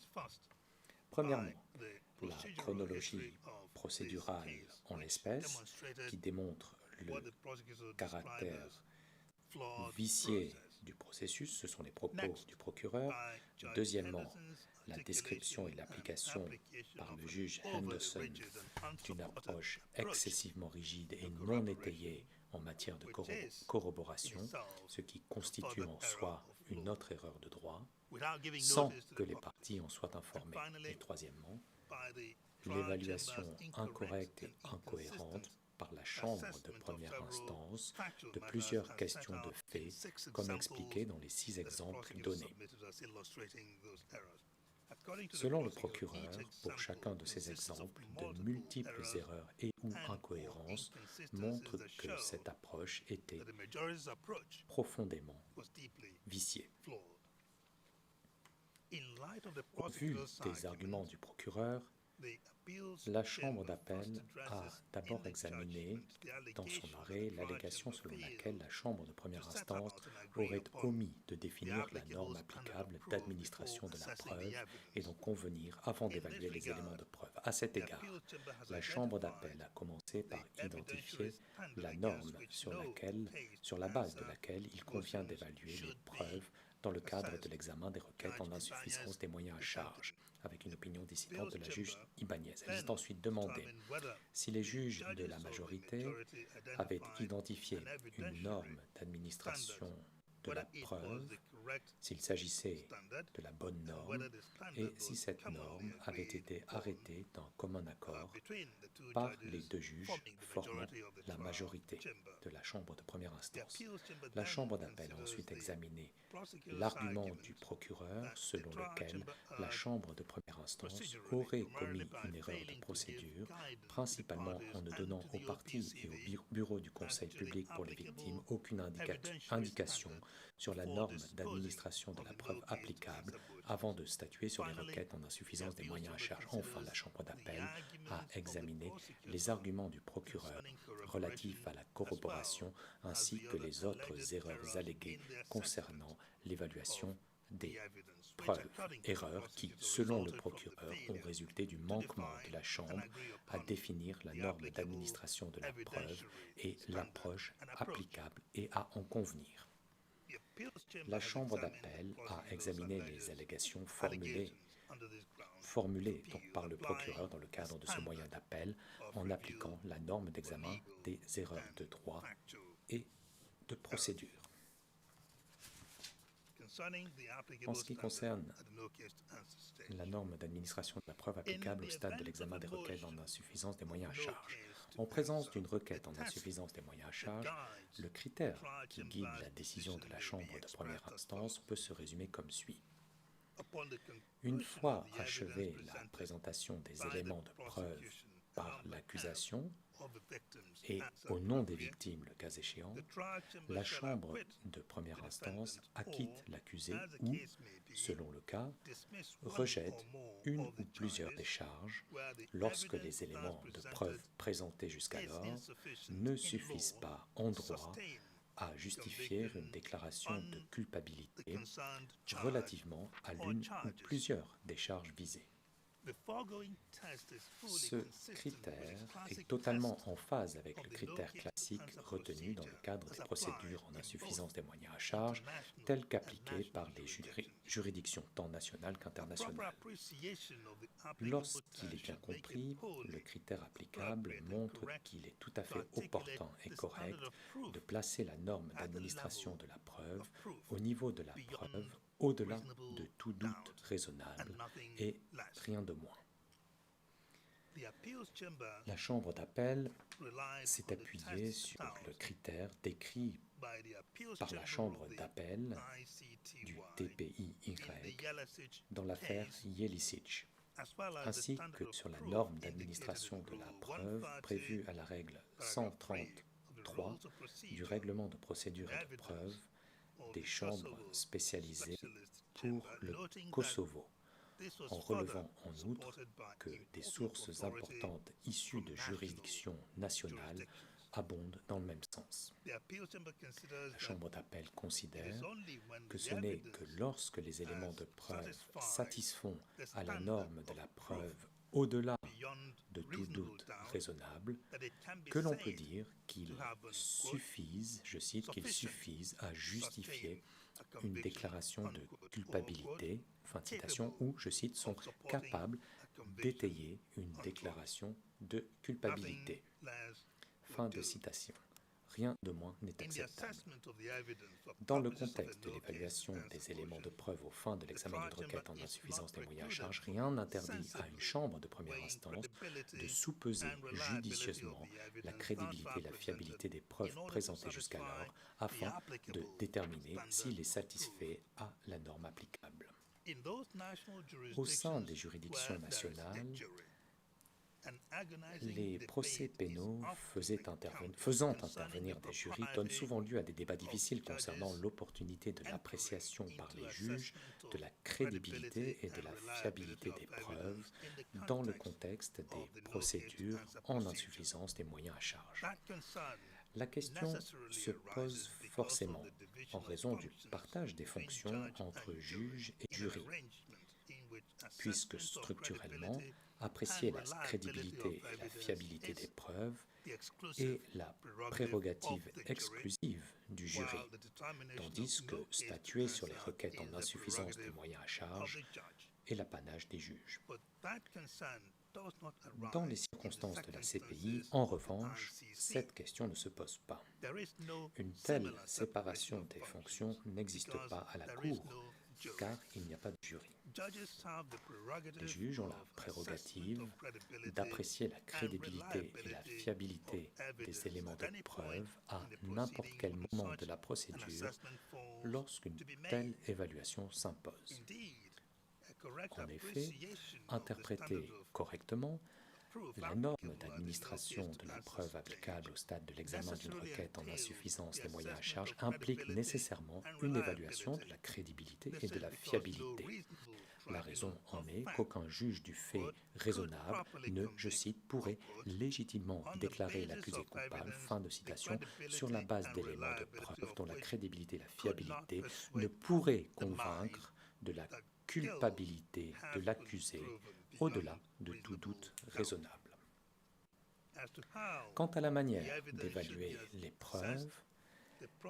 F: Premièrement, la chronologie procédurale en l'espèce, qui démontre le caractère vicié du processus, ce sont les propos du procureur. Deuxièmement, la description et l'application par le juge Henderson d'une approche excessivement rigide et non étayée en matière de corroboration, ce qui constitue en soi une autre erreur de droit, sans que les parties en soient informées. Et troisièmement, l'évaluation incorrecte et incohérente par la Chambre de première instance de plusieurs questions de fait, comme expliqué dans les 6 exemples donnés. Selon le procureur, pour chacun de ces exemples, de multiples erreurs et ou incohérences montrent que cette approche était profondément viciée. Au vu des arguments du procureur, La Chambre d'appel a d'abord examiné dans son arrêt l'allégation selon laquelle la Chambre de première instance aurait omis de définir la norme applicable d'administration de la preuve et d'en convenir avant d'évaluer les éléments de preuve. À cet égard, la Chambre d'appel a commencé par identifier la norme sur la base de laquelle il convient d'évaluer les preuves dans le cadre de l'examen des requêtes en insuffisance des moyens à charge, avec une opinion dissidente de la juge Ibanez. Elle s'est ensuite demandé si les juges de la majorité avaient identifié une norme d'administration de la preuve, s'il s'agissait de la bonne norme, et si cette norme avait été arrêtée d'un commun accord par les deux juges formant la majorité de la Chambre de première instance. La Chambre d'appel a ensuite examiné l'argument du procureur selon lequel la Chambre de première instance aurait commis une erreur de procédure, principalement en ne donnant aux parties et au bureau du Conseil public pour les victimes aucune indication sur la norme d'administration de la preuve applicable avant de statuer sur les requêtes en insuffisance des moyens à charge. Enfin, la Chambre d'appel a examiné les arguments du procureur relatifs à la corroboration ainsi que les autres erreurs alléguées concernant l'évaluation des preuves, erreurs qui, selon le procureur, ont résulté du manquement de la Chambre à définir la norme d'administration de la preuve et l'approche applicable et à en convenir. La Chambre d'appel a examiné les allégations formulées donc par le procureur dans le cadre de ce moyen d'appel en appliquant la norme d'examen des erreurs de droit et de procédure. En ce qui concerne la norme d'administration de la preuve applicable au stade de l'examen des requêtes en insuffisance des moyens à charge, en présence d'une requête en insuffisance des moyens à charge, le critère qui guide la décision de la Chambre de première instance peut se résumer comme suit. Une fois achevée la présentation des éléments de preuve par l'accusation et au nom des victimes, le cas échéant, la Chambre de première instance acquitte l'accusé ou, selon le cas, rejette une ou plusieurs des charges lorsque les éléments de preuve présentés jusqu'alors ne suffisent pas en droit à justifier une déclaration de culpabilité relativement à l'une ou plusieurs des charges visées. Ce critère est totalement en phase avec le critère classique retenu dans le cadre des procédures en insuffisance des moyens à charge, tel qu'appliqué par les juridictions tant nationales qu'internationales. Lorsqu'il est bien compris, le critère applicable montre qu'il est tout à fait opportun et correct de placer la norme d'administration de la preuve au niveau de la preuve au-delà de tout doute raisonnable et rien de moins. La Chambre d'appel s'est appuyée sur le critère décrit par la Chambre d'appel du TPIY dans l'affaire Jellicic, ainsi que sur la norme d'administration de la preuve prévue à la règle 133 du règlement de procédure et de preuve des chambres spécialisées pour le Kosovo, en relevant en outre que des sources importantes issues de juridictions nationales abondent dans le même sens. La Chambre d'appel considère que ce n'est que lorsque les éléments de preuve satisfont à la norme de la preuve au-delà de tout doute raisonnable que l'on peut dire qu'il suffise, je cite, qu'il suffise à justifier une déclaration de culpabilité, fin de citation, ou, je cite, sont capables d'étayer une déclaration de culpabilité. Fin de citation. Rien de moins n'est acceptable. Dans le contexte de l'évaluation des éléments de preuve aux fins de l'examen d'une requête en insuffisance des moyens à charge, rien n'interdit à une chambre de première instance de sous-peser judicieusement la crédibilité et la fiabilité des preuves présentées jusqu'alors afin de déterminer s'il est satisfait à la norme applicable. Au sein des juridictions nationales, Les procès pénaux faisant intervenir des jurys donnent souvent lieu à des débats difficiles concernant l'opportunité de l'appréciation par les juges de la crédibilité et de la fiabilité des preuves dans le contexte des procédures en insuffisance des moyens à charge. La question se pose forcément en raison du partage des fonctions entre juges et jurys, puisque structurellement, apprécier la crédibilité et la fiabilité des preuves est la prérogative exclusive du jury, tandis que statuer sur les requêtes en insuffisance des moyens à charge est l'apanage des juges. Dans les circonstances de la CPI, en revanche, cette question ne se pose pas. Une telle séparation des fonctions n'existe pas à la Cour, car il n'y a pas de jury. Les juges ont la prérogative d'apprécier la crédibilité et la fiabilité des éléments de preuve à n'importe quel moment de la procédure lorsqu'une telle évaluation s'impose. En effet, interpréter correctement, la norme d'administration de la preuve applicable au stade de l'examen d'une requête en insuffisance des moyens à charge implique nécessairement une évaluation de la crédibilité et de la fiabilité. La raison en est qu'aucun juge du fait raisonnable ne, je cite, pourrait légitimement déclarer l'accusé coupable, fin de citation, sur la base d'éléments de preuve dont la crédibilité et la fiabilité ne pourraient convaincre de la culpabilité de l'accusé au-delà de tout doute raisonnable. Quant à la manière d'évaluer les preuves,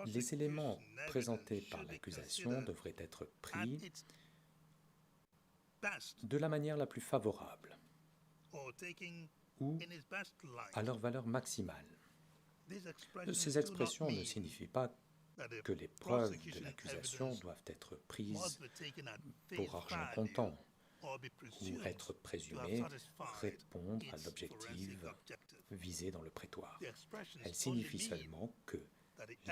F: les éléments présentés par l'accusation devraient être pris de la manière la plus favorable ou à leur valeur maximale. Ces expressions ne signifient pas que les preuves de l'accusation doivent être prises pour argent comptant ou être présumées répondre à l'objectif visé dans le prétoire. Elles signifient seulement que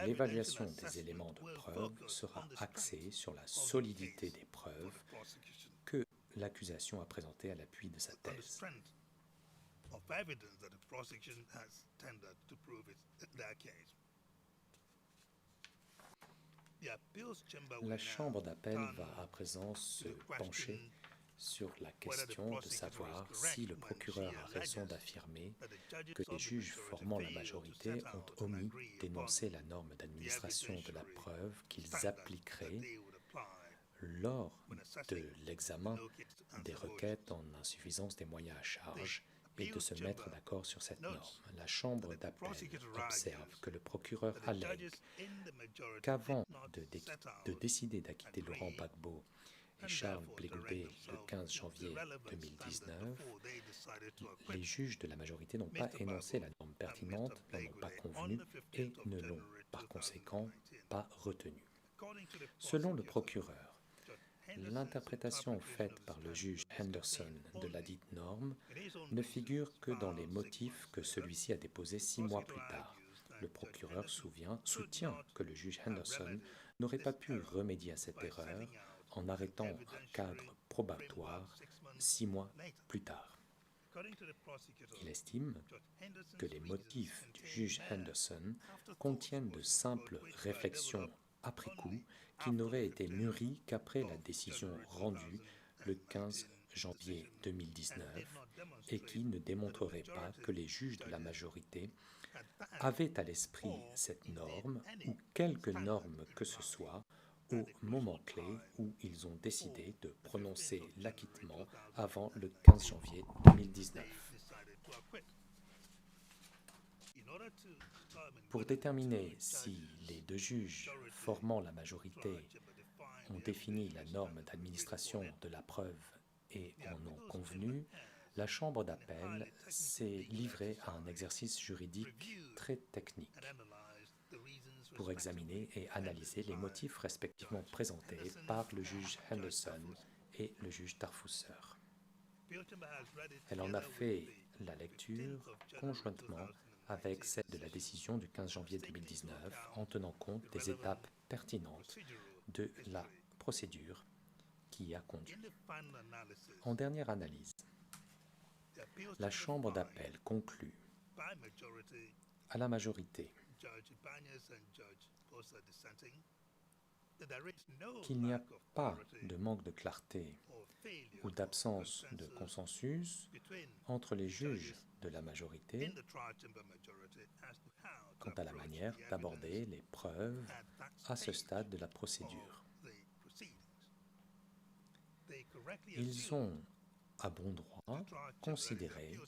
F: l'évaluation des éléments de preuve sera axée sur la solidité des preuves que l'accusation a présentées à l'appui de sa thèse. La Chambre d'appel va à présent se pencher sur la question de savoir si le procureur a raison d'affirmer que les juges formant la majorité ont omis d'énoncer la norme d'administration de la preuve qu'ils appliqueraient lors de l'examen des requêtes en insuffisance des moyens à charge et de se mettre d'accord sur cette norme. La Chambre d'appel observe que le procureur allègue qu'avant de décider d'acquitter Laurent Gbagbo et Charles Blé Goubet le 15 janvier 2019, les juges de la majorité n'ont pas énoncé la norme pertinente, n'en ont pas convenu et ne l'ont par conséquent pas retenue. Selon le procureur, l'interprétation faite par le juge Henderson de ladite norme ne figure que dans les motifs que celui-ci a déposés 6 mois plus tard. Le procureur soutient que le juge Henderson n'aurait pas pu remédier à cette erreur en arrêtant un cadre probatoire 6 mois plus tard. Il estime que les motifs du juge Henderson contiennent de simples réflexions après coup qui n'auraient été mûries qu'après la décision rendue le 15 janvier 2019 et qui ne démontreraient pas que les juges de la majorité avaient à l'esprit cette norme ou quelque norme que ce soit au moment clé où ils ont décidé de prononcer l'acquittement avant le 15 janvier 2019. Pour déterminer si les 2 juges formant la majorité ont défini la norme d'administration de la preuve et en ont convenu, la Chambre d'appel s'est livrée à un exercice juridique très technique pour examiner et analyser les motifs respectivement présentés par le juge Henderson et le juge Tarfusser. Elle en a fait la lecture conjointement avec celle de la décision du 15 janvier 2019 en tenant compte des étapes pertinentes de la procédure qui y a conduit. En dernière analyse, La Chambre d'appel conclut à la majorité qu'il n'y a pas de manque de clarté ou d'absence de consensus entre les juges de la majorité quant à la manière d'aborder les preuves à ce stade de la procédure. Ils ont, à bon droit, considéré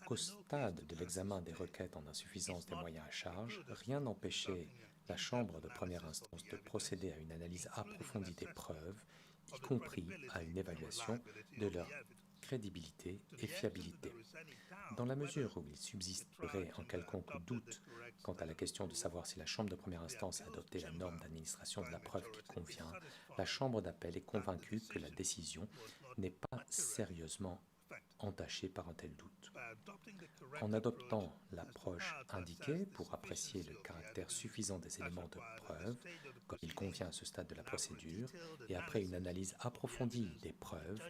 F: qu'au stade de l'examen des requêtes en insuffisance des moyens à charge, rien n'empêchait la Chambre de première instance de procéder à une analyse approfondie des preuves, y compris à une évaluation de leur crédibilité et fiabilité. Dans la mesure où il subsisterait un quelconque doute quant à la question de savoir si la Chambre de première instance a adopté la norme d'administration de la preuve qui convient, la Chambre d'appel est convaincue que la décision n'est pas sérieusement entachée par un tel doute. En adoptant l'approche indiquée pour apprécier le caractère suffisant des éléments de preuve, comme il convient à ce stade de la procédure, et après une analyse approfondie des preuves,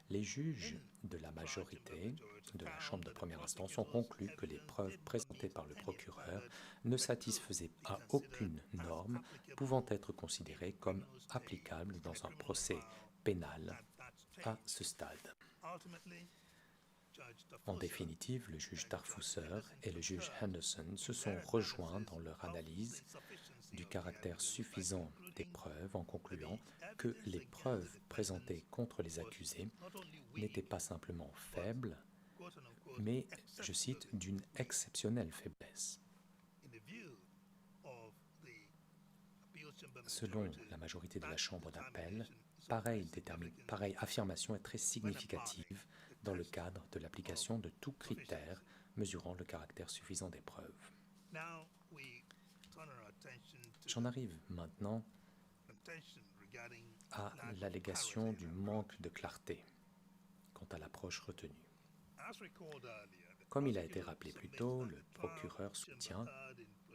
F: les juges de la majorité de la Chambre de première instance ont conclu que les preuves présentées par le procureur ne satisfaisaient à aucune norme pouvant être considérée comme applicable dans un procès pénal à ce stade. En définitive, le juge Tarfusser et le juge Henderson se sont rejoints dans leur analyse du caractère suffisant des preuves en concluant que les preuves présentées contre les accusés n'étaient pas simplement faibles, mais, je cite, d'une exceptionnelle faiblesse. Selon la majorité de la Chambre d'appel, pareille affirmation est très significative dans le cadre de l'application de tout critère mesurant le caractère suffisant des preuves. J'en arrive maintenant à l'allégation du manque de clarté quant à l'approche retenue. Comme il a été rappelé plus tôt, le procureur soutient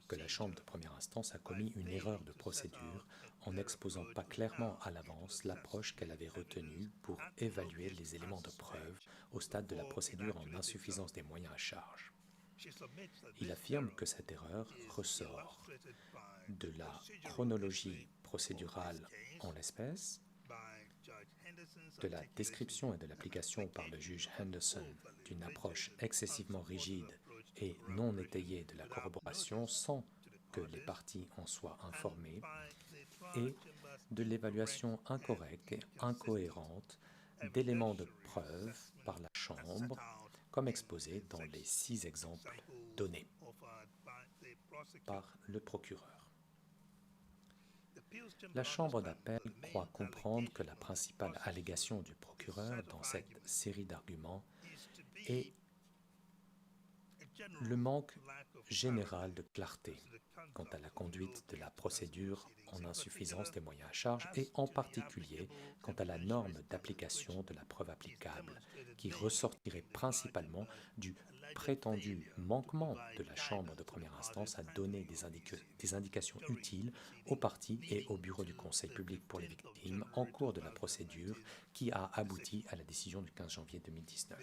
F: que la Chambre de première instance a commis une erreur de procédure en n'exposant pas clairement à l'avance l'approche qu'elle avait retenue pour évaluer les éléments de preuve au stade de la procédure en insuffisance des moyens à charge. Il affirme que cette erreur ressort de la chronologie procédurale en l'espèce, de la description et de l'application par le juge Henderson d'une approche excessivement rigide et non étayée de la corroboration sans que les parties en soient informées, et de l'évaluation incorrecte et incohérente d'éléments de preuve par la Chambre, comme exposé dans les 6 exemples donnés par le procureur. La Chambre d'appel croit comprendre que la principale allégation du procureur dans cette série d'arguments est le manque général de clarté quant à la conduite de la procédure en insuffisance des moyens à charge et en particulier quant à la norme d'application de la preuve applicable qui ressortirait principalement du prétendu manquement de la Chambre de première instance à donner des indications utiles aux parties et au bureau du Conseil public pour les victimes en cours de la procédure qui a abouti à la décision du 15 janvier 2019.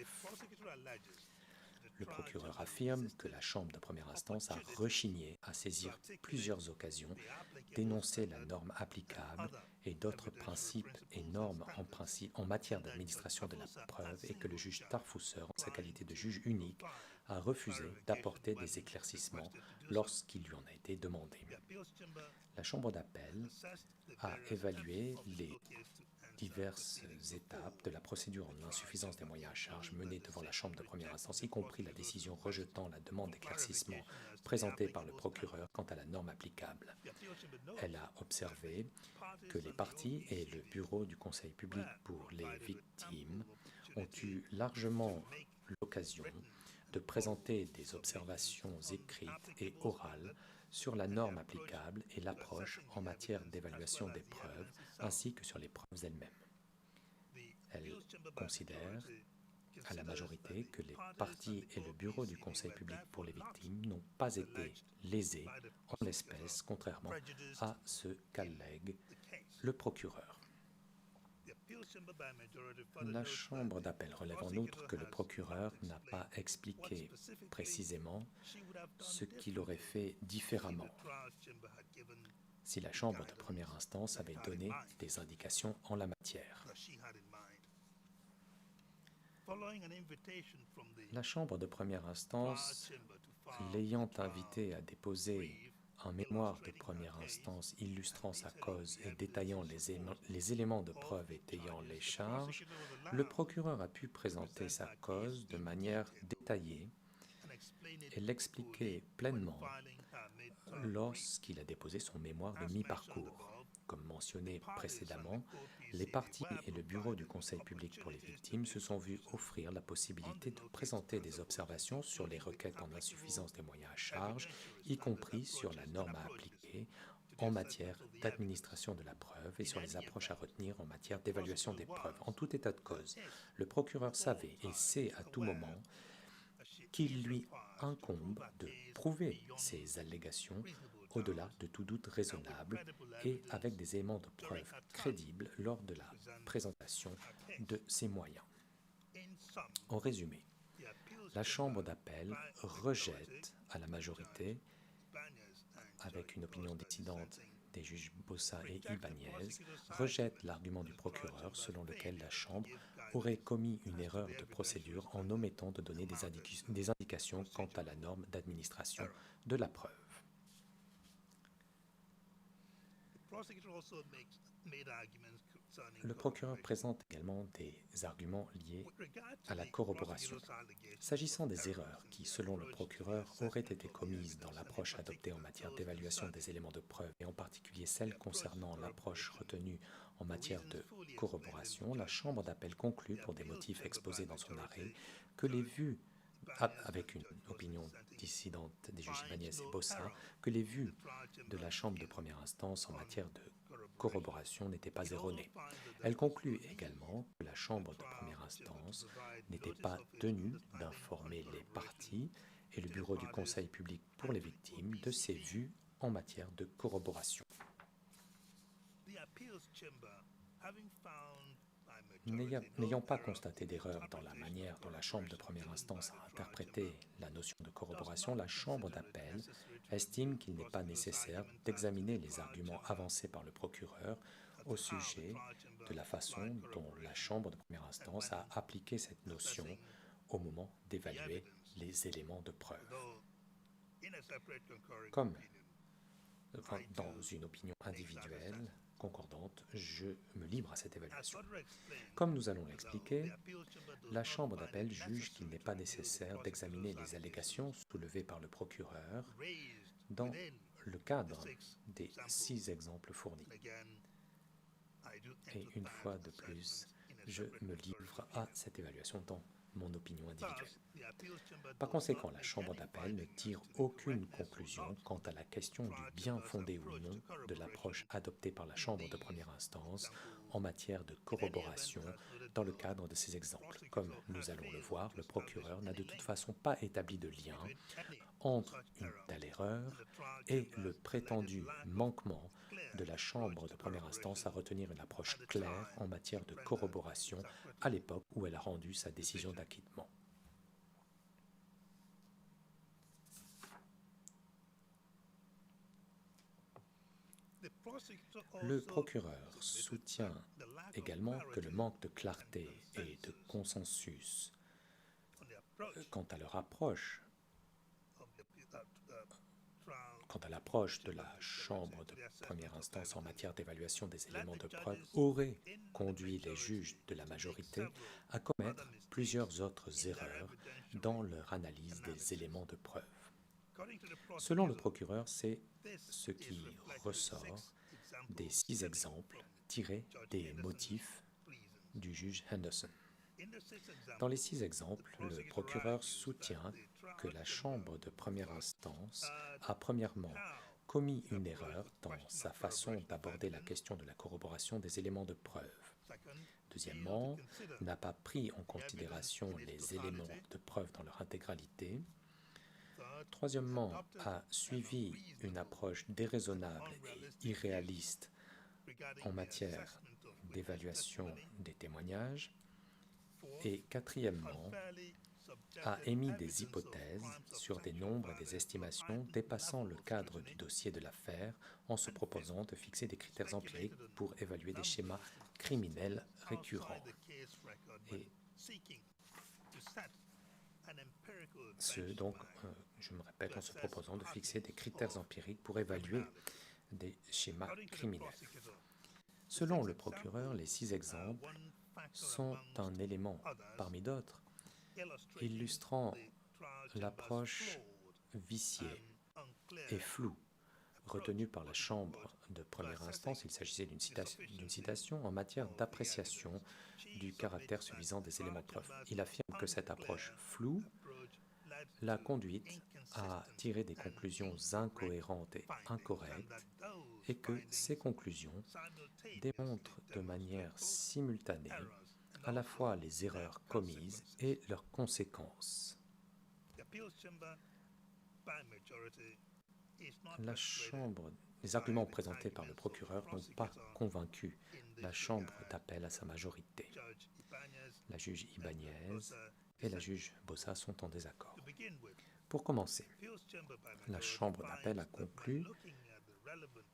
F: Le procureur affirme que la Chambre de première instance a rechigné à saisir plusieurs occasions d'énoncer la norme applicable et d'autres principes et normes en matière d'administration de la preuve et que le juge Tarfusser, en sa qualité de juge unique, a refusé d'apporter des éclaircissements lorsqu'il lui en a été demandé. La Chambre d'appel a évalué les diverses étapes de la procédure en insuffisance des moyens à charge menée devant la Chambre de première instance, y compris la décision rejetant la demande d'éclaircissement présentée par le procureur quant à la norme applicable. Elle a observé que les parties et le bureau du Conseil public pour les victimes ont eu largement l'occasion de présenter des observations écrites et orales sur la norme applicable et l'approche en matière d'évaluation des preuves, ainsi que sur les preuves elles-mêmes. Elle considère à la majorité que les parties et le bureau du Conseil public pour les victimes n'ont pas été lésés en l'espèce, contrairement à ce qu'allègue le procureur. La Chambre d'appel relève en outre que le procureur n'a pas expliqué précisément ce qu'il aurait fait différemment si la Chambre de première instance avait donné des indications en la matière. La Chambre de première instance, l'ayant invité à déposer un mémoire de première instance illustrant sa cause et détaillant les éléments de preuve étayant les charges, le procureur a pu présenter sa cause de manière détaillée et l'expliquer pleinement lorsqu'il a déposé son mémoire de mi-parcours. Comme mentionné précédemment, les parties et le bureau du Conseil public pour les victimes se sont vus offrir la possibilité de présenter des observations sur les requêtes en insuffisance des moyens à charge, y compris sur la norme à appliquer en matière d'administration de la preuve et sur les approches à retenir en matière d'évaluation des preuves. En tout état de cause, le procureur savait et sait à tout moment qu'il lui incombe de prouver ces allégations au-delà de tout doute raisonnable et avec des éléments de preuve crédibles lors de la présentation de ces moyens. En résumé, la Chambre d'appel rejette à la majorité, avec une opinion dissidente des juges Bossa et Ibanez, rejette l'argument du procureur selon lequel la Chambre aurait commis une erreur de procédure en omettant de donner des indications quant à la norme d'administration de la preuve. Le procureur présente également des arguments liés à la corroboration. S'agissant des erreurs qui, selon le procureur, auraient été commises dans l'approche adoptée en matière d'évaluation des éléments de preuve, et en particulier celles concernant l'approche retenue en matière de corroboration, la Chambre d'appel conclut, pour des motifs exposés dans son arrêt, que les vues, avec une opinion dissidente des juges Ibanez et Bossa, que les vues de la Chambre de première instance en matière de corroboration n'étaient pas erronées. Elle conclut également que la Chambre de première instance n'était pas tenue d'informer les parties et le bureau du Conseil public pour les victimes de ses vues en matière de corroboration. N'ayant pas constaté d'erreur dans la manière dont la Chambre de première instance a interprété la notion de corroboration, la Chambre d'appel estime qu'il n'est pas nécessaire d'examiner les arguments avancés par le procureur au sujet de la façon dont la Chambre de première instance a appliqué cette notion au moment d'évaluer les éléments de preuve. Comme dans une opinion individuelle concordante, je me livre à cette évaluation. Comme nous allons l'expliquer, la Chambre d'appel juge qu'il n'est pas nécessaire d'examiner les allégations soulevées par le procureur dans le cadre des 6 exemples fournis. Et une fois de plus, je me livre à cette évaluation dans mon opinion individuelle. Par conséquent, la Chambre d'appel ne tire aucune conclusion quant à la question du bien fondé ou non de l'approche adoptée par la Chambre de première instance en matière de corroboration dans le cadre de ces exemples. Comme nous allons le voir, le procureur n'a de toute façon pas établi de lien entre une telle erreur et le prétendu manquement de la Chambre de première instance à retenir une approche claire en matière de corroboration à l'époque où elle a rendu sa décision d'acquittement. Le procureur soutient également que le manque de clarté et de consensus quant à l'approche de la Chambre de première instance en matière d'évaluation des éléments de preuve aurait conduit les juges de la majorité à commettre plusieurs autres erreurs dans leur analyse des éléments de preuve. Selon le procureur, c'est ce qui ressort des 6 exemples tirés des motifs du juge Henderson. Dans les 6 exemples, le procureur soutient que la Chambre de première instance a premièrement commis une erreur dans sa façon d'aborder la question de la corroboration des éléments de preuve. Deuxièmement, n'a pas pris en considération les éléments de preuve dans leur intégralité. Troisièmement, a suivi une approche déraisonnable et irréaliste en matière d'évaluation des témoignages et quatrièmement, a émis des hypothèses sur des nombres et des estimations dépassant le cadre du dossier de l'affaire en se proposant de fixer des critères empiriques pour évaluer des schémas criminels récurrents. Et je me répète, en se proposant de fixer des critères empiriques pour évaluer des schémas criminels. Selon le procureur, les 6 exemples sont un élément parmi d'autres illustrant l'approche viciée et floue retenue par la Chambre de première instance. Il s'agissait d'une citation en matière d'appréciation du caractère suffisant des éléments de preuve. Il affirme que cette approche floue l'a conduite à tirer des conclusions incohérentes et incorrectes et que ces conclusions démontrent de manière simultanée à la fois les erreurs commises et leurs conséquences. Les arguments présentés par le procureur n'ont pas convaincu la Chambre d'appel à sa majorité. La juge Ibanez et la juge Bossa sont en désaccord. Pour commencer, la Chambre d'appel a conclu,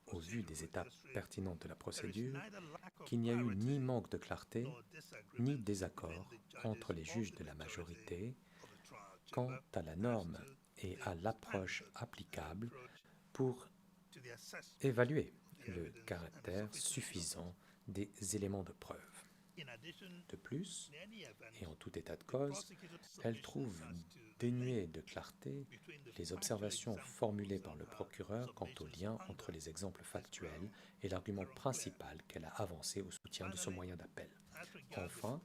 F: au vu des étapes pertinentes de la procédure, qu'il n'y a eu ni manque de clarté, ni désaccord entre les juges de la majorité quant à la norme et à l'approche applicable pour évaluer le caractère suffisant des éléments de preuve. De plus, et en tout état de cause, elle trouve dénuées de clarté les observations formulées par le procureur quant au lien entre les exemples factuels et l'argument principal qu'elle a avancé au soutien de ce moyen d'appel. Enfin,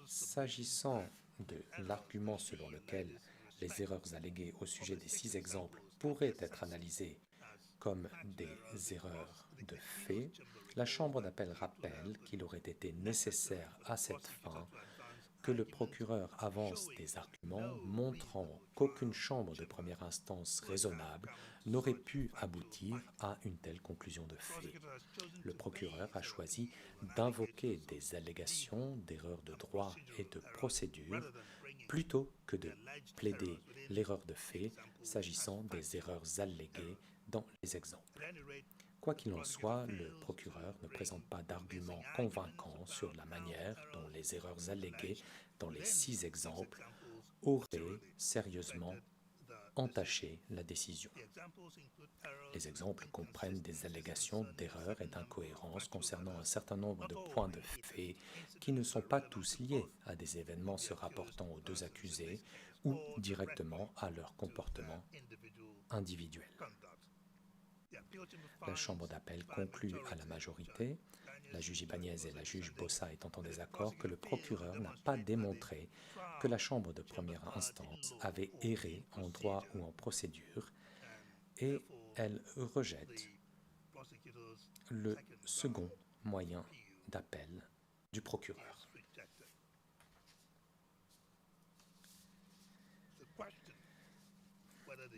F: s'agissant de l'argument selon lequel les erreurs alléguées au sujet des 6 exemples pourraient être analysées comme des erreurs de fait, la Chambre d'appel rappelle qu'il aurait été nécessaire à cette fin que le procureur avance des arguments montrant qu'aucune chambre de première instance raisonnable n'aurait pu aboutir à une telle conclusion de fait. Le procureur a choisi d'invoquer des allégations d'erreurs de droit et de procédure plutôt que de plaider l'erreur de fait s'agissant des erreurs alléguées dans les exemples. Quoi qu'il en soit, le procureur ne présente pas d'arguments convaincants sur la manière dont les erreurs alléguées dans les 6 exemples auraient sérieusement entaché la décision. Les exemples comprennent des allégations d'erreurs et d'incohérences concernant un certain nombre de points de fait qui ne sont pas tous liés à des événements se rapportant aux 2 accusés ou directement à leur comportement individuel. La Chambre d'appel conclut à la majorité, la juge Ibanez et la juge Bossa étant en désaccord, que le procureur n'a pas démontré que la Chambre de première instance avait erré en droit ou en procédure et elle rejette le second moyen d'appel du procureur.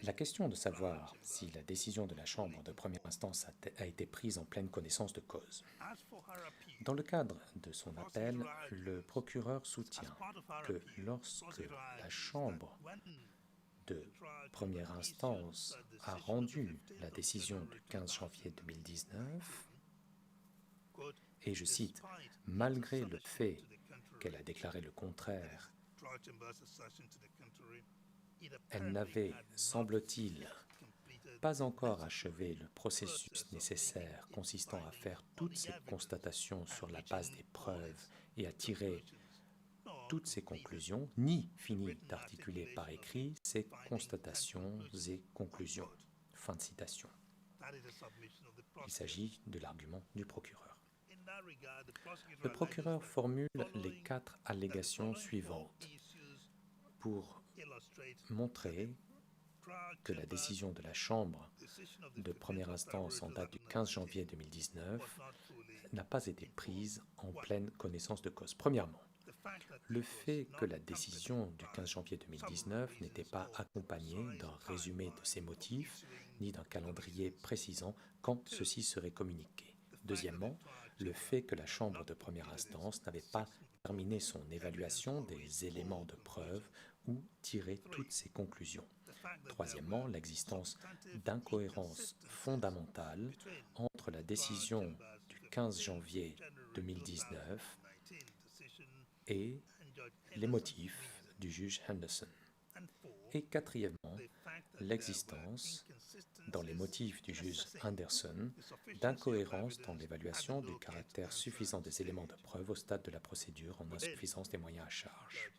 F: La question de savoir si la décision de la Chambre de première instance a été prise en pleine connaissance de cause. Dans le cadre de son appel, le procureur soutient que lorsque la Chambre de première instance a rendu la décision du 15 janvier 2019, et je cite, « Malgré le fait qu'elle a déclaré le contraire, elle n'avait, semble-t-il, pas encore achevé le processus nécessaire consistant à faire toutes ces constatations sur la base des preuves et à tirer toutes ces conclusions, ni fini d'articuler par écrit ces constatations et conclusions. » Fin de citation. Il s'agit de l'argument du procureur. Le procureur formule les 4 allégations suivantes pour montrer que la décision de la Chambre de première instance en date du 15 janvier 2019 n'a pas été prise en pleine connaissance de cause. Premièrement, le fait que la décision du 15 janvier 2019 n'était pas accompagnée d'un résumé de ses motifs ni d'un calendrier précisant quand ceci serait communiqué. Deuxièmement, le fait que la Chambre de première instance n'avait pas terminé son évaluation des éléments de preuve ou tiré toutes ses conclusions. Troisièmement, l'existence d'incohérences fondamentales entre la décision du 15 janvier 2019 et les motifs du juge Henderson. Et quatrièmement, l'existence, dans les motifs du juge Henderson, d'incohérences dans l'évaluation du caractère suffisant des éléments de preuve au stade de la procédure en insuffisance des moyens à charge.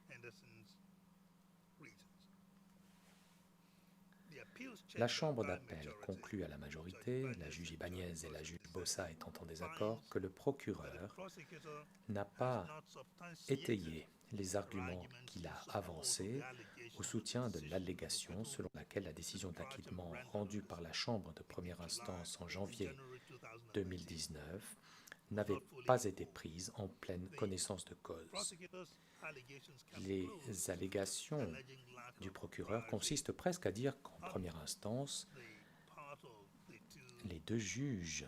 F: La Chambre d'appel conclut à la majorité, la juge Ibanez et la juge Bossa étant en désaccord, que le procureur n'a pas étayé les arguments qu'il a avancés au soutien de l'allégation selon laquelle la décision d'acquittement rendue par la Chambre de première instance en janvier 2019 n'avait pas été prise en pleine connaissance de cause. Les allégations du procureur consistent presque à dire qu'en première instance, les deux juges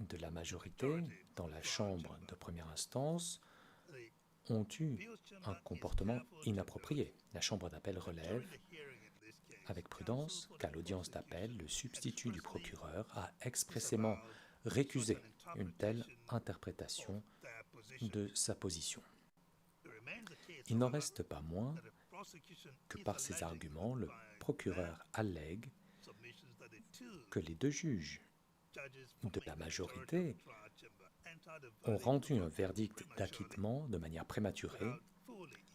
F: de la majorité dans la Chambre de première instance ont eu un comportement inapproprié. La Chambre d'appel relève avec prudence qu'à l'audience d'appel, le substitut du procureur a expressément récusé une telle interprétation de sa position. Il n'en reste pas moins que par ces arguments, le procureur allègue que les deux juges de la majorité ont rendu un verdict d'acquittement de manière prématurée,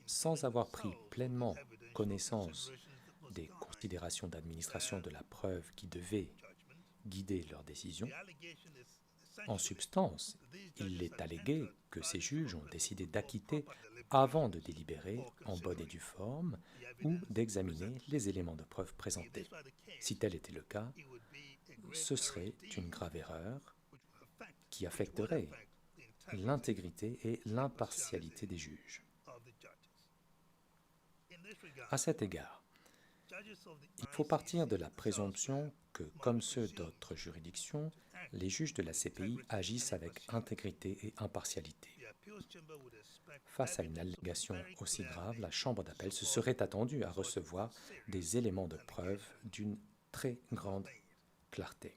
F: sans avoir pris pleinement connaissance des considérations d'administration de la preuve qui devaient guider leur décision. En substance, il est allégué que ces juges ont décidé d'acquitter avant de délibérer en bonne et due forme ou d'examiner les éléments de preuve présentés. Si tel était le cas, ce serait une grave erreur qui affecterait l'intégrité et l'impartialité des juges. À cet égard, il faut partir de la présomption que, comme ceux d'autres juridictions, les juges de la CPI agissent avec intégrité et impartialité. Face à une allégation aussi grave, la Chambre d'appel se serait attendue à recevoir des éléments de preuve d'une très grande clarté.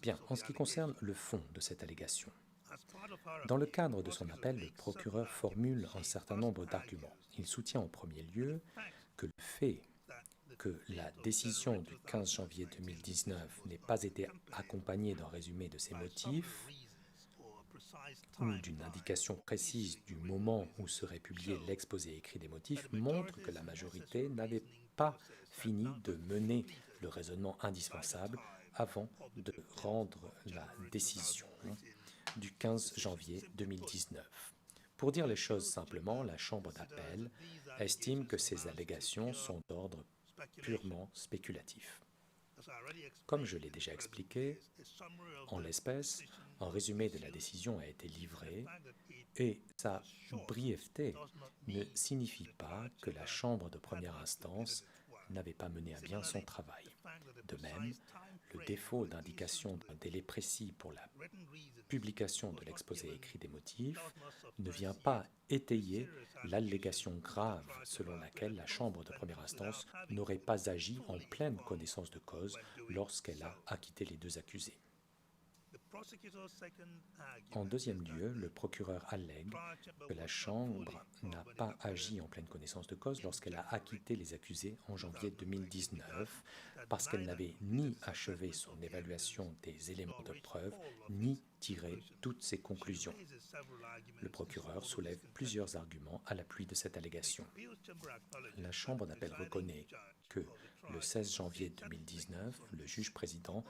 F: Bien, en ce qui concerne le fond de cette allégation, dans le cadre de son appel, le procureur formule un certain nombre d'arguments. Il soutient en premier lieu que le fait que la décision du 15 janvier 2019 n'ait pas été accompagnée d'un résumé de ses motifs ou d'une indication précise du moment où serait publié l'exposé écrit des motifs montre que la majorité n'avait pas fini de mener le raisonnement indispensable avant de rendre la décision du 15 janvier 2019. Pour dire les choses simplement, la Chambre d'appel estime que ces allégations sont d'ordre purement spéculatif. Comme je l'ai déjà expliqué, en l'espèce, un résumé de la décision a été livré et sa brièveté ne signifie pas que la Chambre de première instance n'avait pas mené à bien son travail. De même, le défaut d'indication d'un délai précis pour la publication de l'exposé écrit des motifs ne vient pas étayer l'allégation grave selon laquelle la Chambre de première instance n'aurait pas agi en pleine connaissance de cause lorsqu'elle a acquitté les deux accusés. En deuxième lieu, le procureur allègue que la Chambre n'a pas agi en pleine connaissance de cause lorsqu'elle a acquitté les accusés en janvier 2019 parce qu'elle n'avait ni achevé son évaluation des éléments de preuve ni tiré toutes ses conclusions. Le procureur soulève plusieurs arguments à l'appui de cette allégation. La Chambre d'appel reconnaît que le 16 janvier 2019, le juge président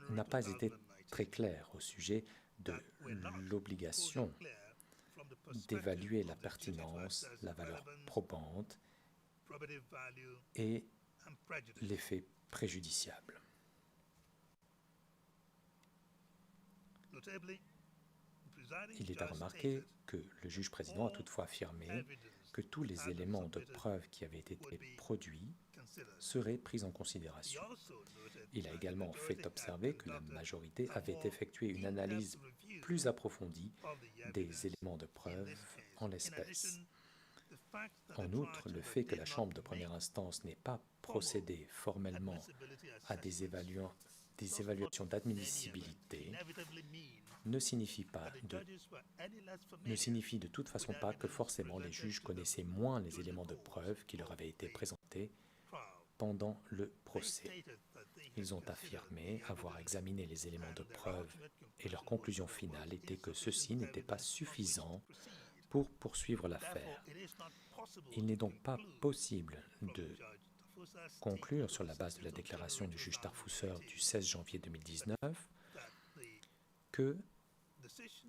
F: n'a pas été très clair au sujet de l'obligation d'évaluer la pertinence, la valeur probante et l'effet préjudiciable. Il est à remarquer que le juge président a toutefois affirmé que tous les éléments de preuve qui avaient été produits seraient prises en considération. Il a également fait observer que la majorité avait effectué une analyse plus approfondie des éléments de preuve en l'espèce. En outre, le fait que la Chambre de première instance n'ait pas procédé formellement à des évaluations d'admissibilité ne signifie de toute façon pas que forcément les juges connaissaient moins les éléments de preuve qui leur avaient été présentés pendant le procès. Ils ont affirmé avoir examiné les éléments de preuve et leur conclusion finale était que ceci n'était pas suffisant pour poursuivre l'affaire. Il n'est donc pas possible de conclure sur la base de la déclaration du juge Tarfusser du 16 janvier 2019 que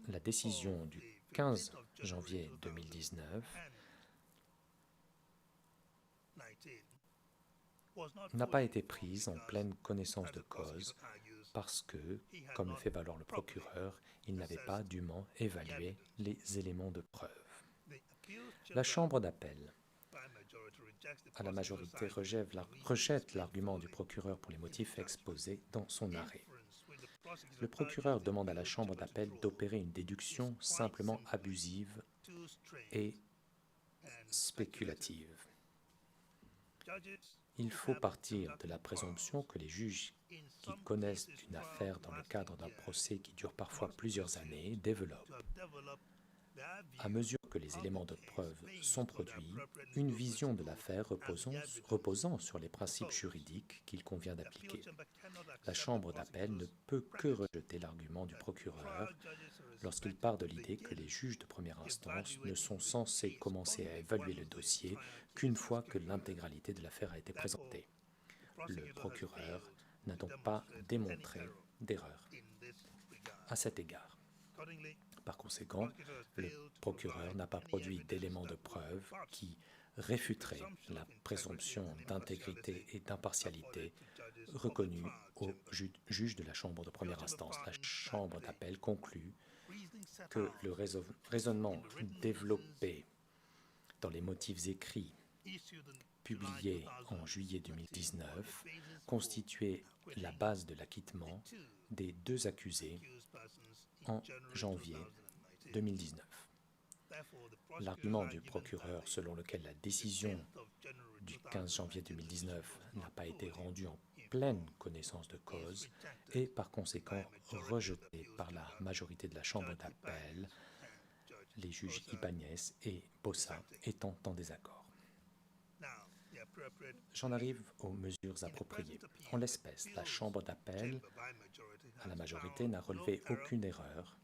F: la décision du 15 janvier 2019 n'a pas été prise en pleine connaissance de cause parce que, comme le fait valoir le procureur, il n'avait pas dûment évalué les éléments de preuve. La Chambre d'appel, à la majorité, rejette l'argument du procureur pour les motifs exposés dans son arrêt. Le procureur demande à la Chambre d'appel d'opérer une déduction simplement abusive et spéculative. Il faut partir de la présomption que les juges qui connaissent d'une affaire dans le cadre d'un procès qui dure parfois plusieurs années développent, à mesure que les éléments de preuve sont produits, une vision de l'affaire reposant sur les principes juridiques qu'il convient d'appliquer. La Chambre d'appel ne peut que rejeter l'argument du procureur lorsqu'il part de l'idée que les juges de première instance ne sont censés commencer à évaluer le dossier qu'une fois que l'intégralité de l'affaire a été présentée. Le procureur n'a donc pas démontré d'erreur à cet égard. Par conséquent, le procureur n'a pas produit d'éléments de preuve qui réfuteraient la présomption d'intégrité et d'impartialité reconnue au juge de la Chambre de première instance. La Chambre d'appel conclut que le raisonnement développé dans les motifs écrits publiés en juillet 2019 constituait la base de l'acquittement des deux accusés en janvier 2019. L'argument du procureur selon lequel la décision du 15 janvier 2019 n'a pas été rendue en pleine connaissance de cause est par conséquent rejeté par la majorité de la Chambre d'appel, les juges Ibáñez et Bossa étant en désaccord. J'en arrive aux mesures appropriées. En l'espèce, la Chambre d'appel, à la majorité, n'a relevé aucune erreur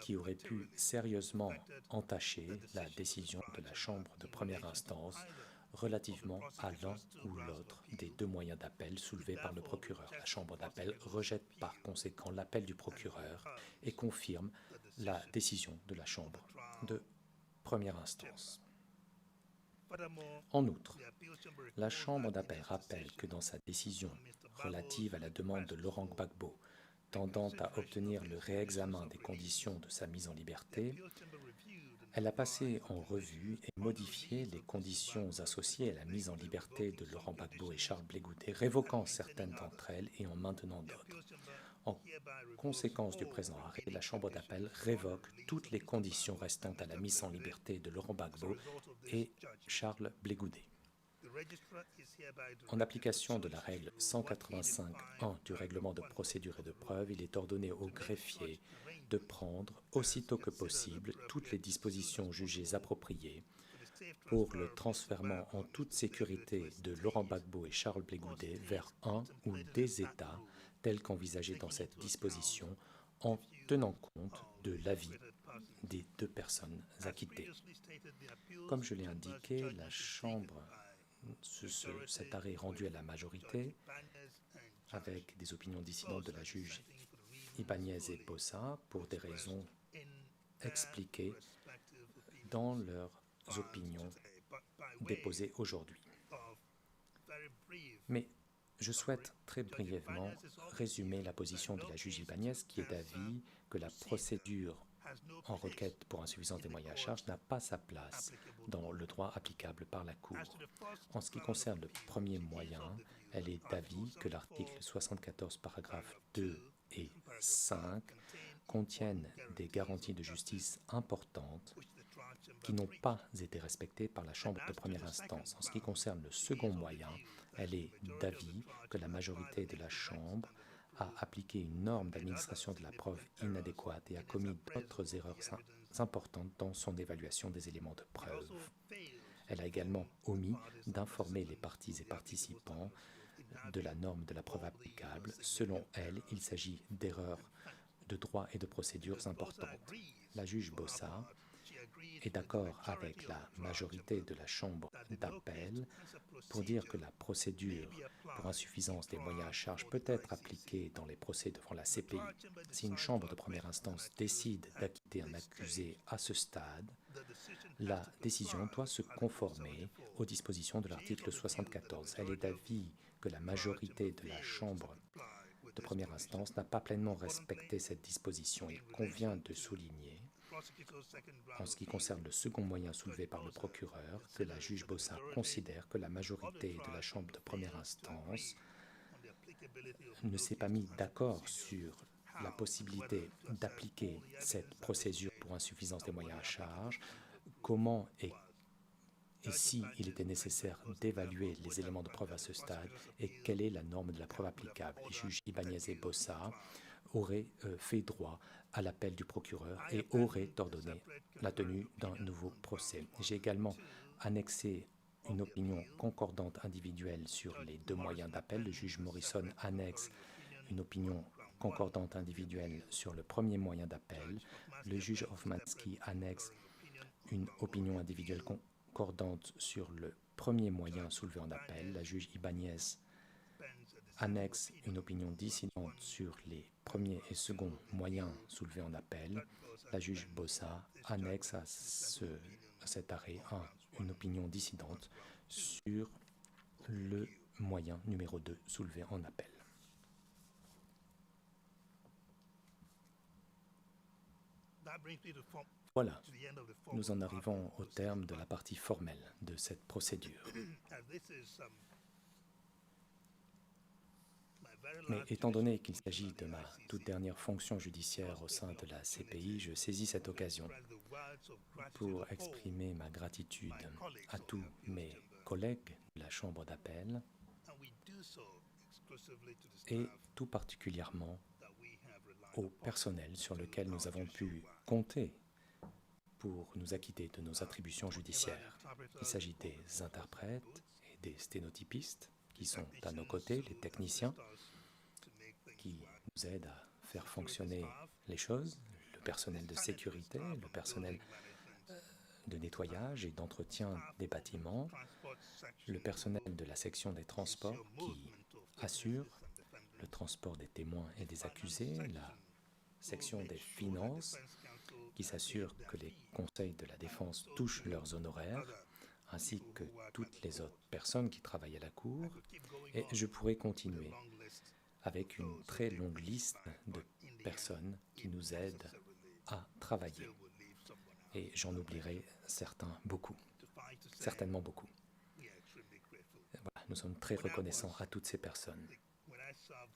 F: qui aurait pu sérieusement entacher la décision de la Chambre de première instance relativement à l'un ou l'autre des deux moyens d'appel soulevés par le procureur. La Chambre d'appel rejette par conséquent l'appel du procureur et confirme la décision de la Chambre de première instance. En outre, la Chambre d'appel rappelle que dans sa décision relative à la demande de Laurent Gbagbo tendant à obtenir le réexamen des conditions de sa mise en liberté, elle a passé en revue et modifié les conditions associées à la mise en liberté de Laurent Gbagbo et Charles Blé Goudet, révoquant certaines d'entre elles et en maintenant d'autres. En conséquence du présent arrêt, la Chambre d'appel révoque toutes les conditions restantes à la mise en liberté de Laurent Gbagbo et Charles Blé Goudet. En application de la règle 185.1 du règlement de procédure et de preuve, il est ordonné au greffier de prendre, aussitôt que possible, toutes les dispositions jugées appropriées pour le transfèrement en toute sécurité de Laurent Gbagbo et Charles Blé Goudet vers un ou des États tels qu'envisagés dans cette disposition, en tenant compte de l'avis des deux personnes acquittées. Comme je l'ai indiqué, la Chambre, cet arrêt rendu à la majorité, avec des opinions dissidentes de la juge Ibáñez et Bossa, pour des raisons expliquées dans leurs opinions déposées aujourd'hui. Mais je souhaite très brièvement résumer la position de la juge Ibáñez qui est d'avis que la procédure en requête pour insuffisance des moyens à charge n'a pas sa place dans le droit applicable par la Cour. En ce qui concerne le premier moyen, elle est d'avis que l'article 74, paragraphes 2 et 5 contiennent des garanties de justice importantes qui n'ont pas été respectées par la Chambre de première instance. En ce qui concerne le second moyen, elle est d'avis que la majorité de la Chambre a appliqué une norme d'administration de la preuve inadéquate et a commis d'autres erreurs importantes dans son évaluation des éléments de preuve. Elle a également omis d'informer les parties et participants de la norme de la preuve applicable. Selon elle, il s'agit d'erreurs de droit et de procédures importantes. La juge Bossa est d'accord avec la majorité de la Chambre d'appel pour dire que la procédure pour insuffisance des moyens à charge peut être appliquée dans les procès devant la CPI. Si une Chambre de première instance décide d'acquitter un accusé à ce stade, la décision doit se conformer aux dispositions de l'article 74. Elle est d'avis que la majorité de la Chambre de première instance n'a pas pleinement respecté cette disposition. Il convient de souligner, en ce qui concerne le second moyen soulevé par le procureur, que la juge Bossa considère que la majorité de la Chambre de première instance ne s'est pas mis d'accord sur la possibilité d'appliquer cette procédure pour insuffisance des moyens à charge, comment et si il était nécessaire d'évaluer les éléments de preuve à ce stade et quelle est la norme de la preuve applicable. Les juges Ibanez et Bossa auraient fait droit à l'appel du procureur et auraient ordonné la tenue d'un nouveau procès. J'ai également annexé une opinion concordante individuelle sur les deux moyens d'appel. Le juge Morrison annexe une opinion concordante individuelle sur le premier moyen d'appel. Le juge Hoffmansky annexe une opinion individuelle concordante sur le premier moyen soulevé en appel. La juge Ibanez annexe une opinion dissidente sur les premiers et seconds moyens soulevés en appel. La juge Bossa annexe à cet arrêt une opinion dissidente sur le moyen numéro 2 soulevé en appel. Voilà, nous en arrivons au terme de la partie formelle de cette procédure. Mais étant donné qu'il s'agit de ma toute dernière fonction judiciaire au sein de la CPI, je saisis cette occasion pour exprimer ma gratitude à tous mes collègues de la Chambre d'appel et tout particulièrement au personnel sur lequel nous avons pu compter pour nous acquitter de nos attributions judiciaires. Il s'agit des interprètes et des sténotypistes qui sont à nos côtés, les techniciens qui nous aident à faire fonctionner les choses, le personnel de sécurité, le personnel de nettoyage et d'entretien des bâtiments, le personnel de la section des transports qui assure le transport des témoins et des accusés, la section des finances qui s'assure que les conseils de la défense touchent leurs honoraires, ainsi que toutes les autres personnes qui travaillent à la Cour. Et je pourrais continuer avec une très longue liste de personnes qui nous aident à travailler. Et j'en oublierai certainement beaucoup. Voilà, nous sommes très reconnaissants à toutes ces personnes.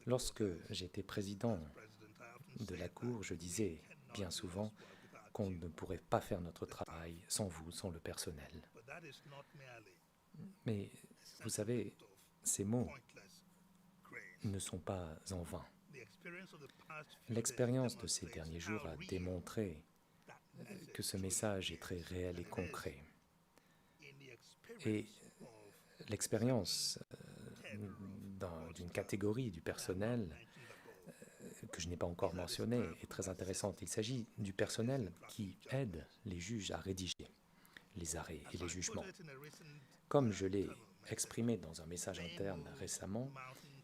F: Lorsque j'étais président de la Cour, je disais bien souvent qu'on ne pourrait pas faire notre travail sans vous, sans le personnel. Mais vous savez, ces mots ne sont pas en vain. L'expérience de ces derniers jours a démontré que ce message est très réel et concret. Et l'expérience d'une catégorie du personnel que je n'ai pas encore mentionné est très intéressante. Il s'agit du personnel qui aide les juges à rédiger les arrêts et les jugements. Comme je l'ai exprimé dans un message interne récemment,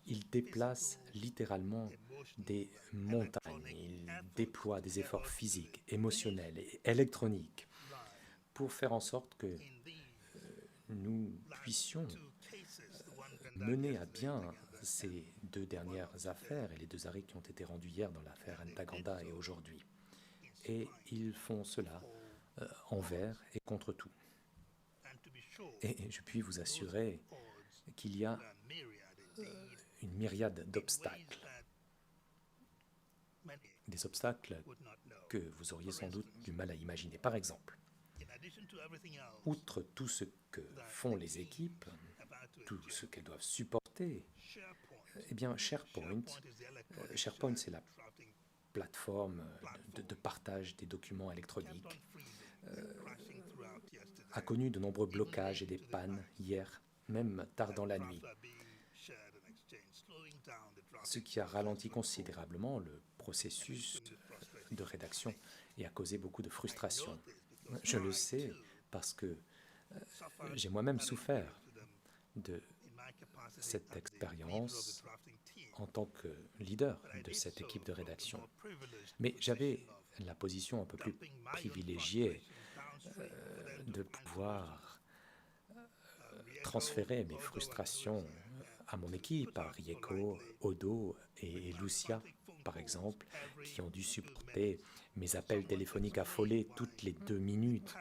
F: ils déplacent littéralement des montagnes. Ils déploient des efforts physiques, émotionnels et électroniques pour faire en sorte que nous puissions mener à bien ces deux dernières affaires et les deux arrêts qui ont été rendus hier dans l'affaire Ntaganda et aujourd'hui. et ils font cela envers et contre tout. Et je puis vous assurer qu'il y a une myriade d'obstacles. Des obstacles que vous auriez sans doute du mal à imaginer. Par exemple, outre tout ce que font les équipes, tout ce qu'elles doivent supporter, eh bien SharePoint, c'est la plateforme de partage des documents électroniques, a connu de nombreux blocages et des pannes hier, même tard dans la nuit, ce qui a ralenti considérablement le processus de rédaction et a causé beaucoup de frustration. Je le sais parce que j'ai moi-même souffert de cette expérience en tant que leader de cette équipe de rédaction. Mais j'avais la position un peu plus privilégiée de pouvoir transférer mes frustrations à mon équipe, à Rieko, Odo et Lucia, par exemple, qui ont dû supporter mes appels téléphoniques affolés toutes les 2 minutes,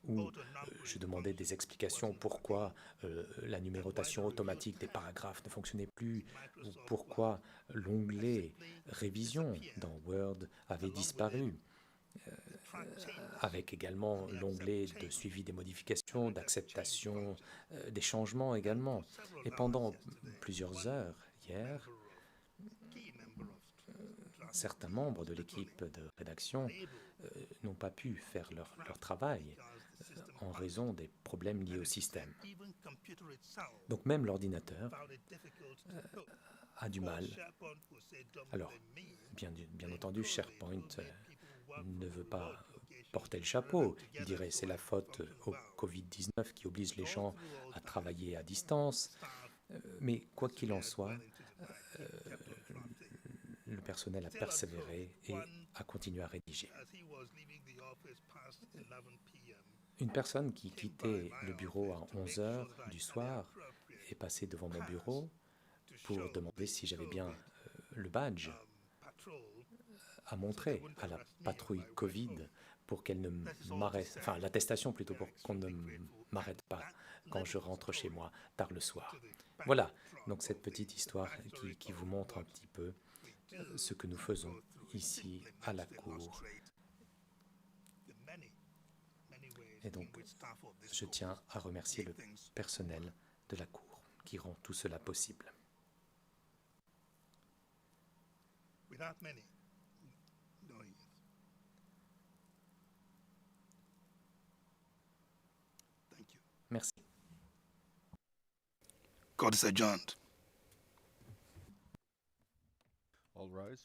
F: où je demandais des explications pourquoi la numérotation automatique des paragraphes ne fonctionnait plus, ou pourquoi l'onglet révision dans Word avait disparu, avec également l'onglet de suivi des modifications, d'acceptation des changements également. Et pendant plusieurs heures hier, certains membres de l'équipe de rédaction n'ont pas pu faire leur travail en raison des problèmes liés au système. Donc même l'ordinateur a du mal. Alors, bien entendu, SharePoint ne veut pas porter le chapeau. Il dirait c'est la faute au Covid-19 qui oblige les gens à travailler à distance. Mais quoi qu'il en soit, le personnel a persévéré et a continué à rédiger. Une personne qui quittait le bureau à 11 heures du soir est passée devant mon bureau pour demander si j'avais bien le badge à montrer à la patrouille Covid pour qu'elle ne m'arrête, enfin l'attestation plutôt, pour qu'on ne m'arrête pas quand je rentre chez moi tard le soir. Voilà, donc cette petite histoire qui vous montre un petit peu ce que nous faisons ici à la Cour. Et donc, je tiens à remercier le personnel de la Cour qui rend tout cela possible. Merci.
B: God is adjourned.
A: All rise.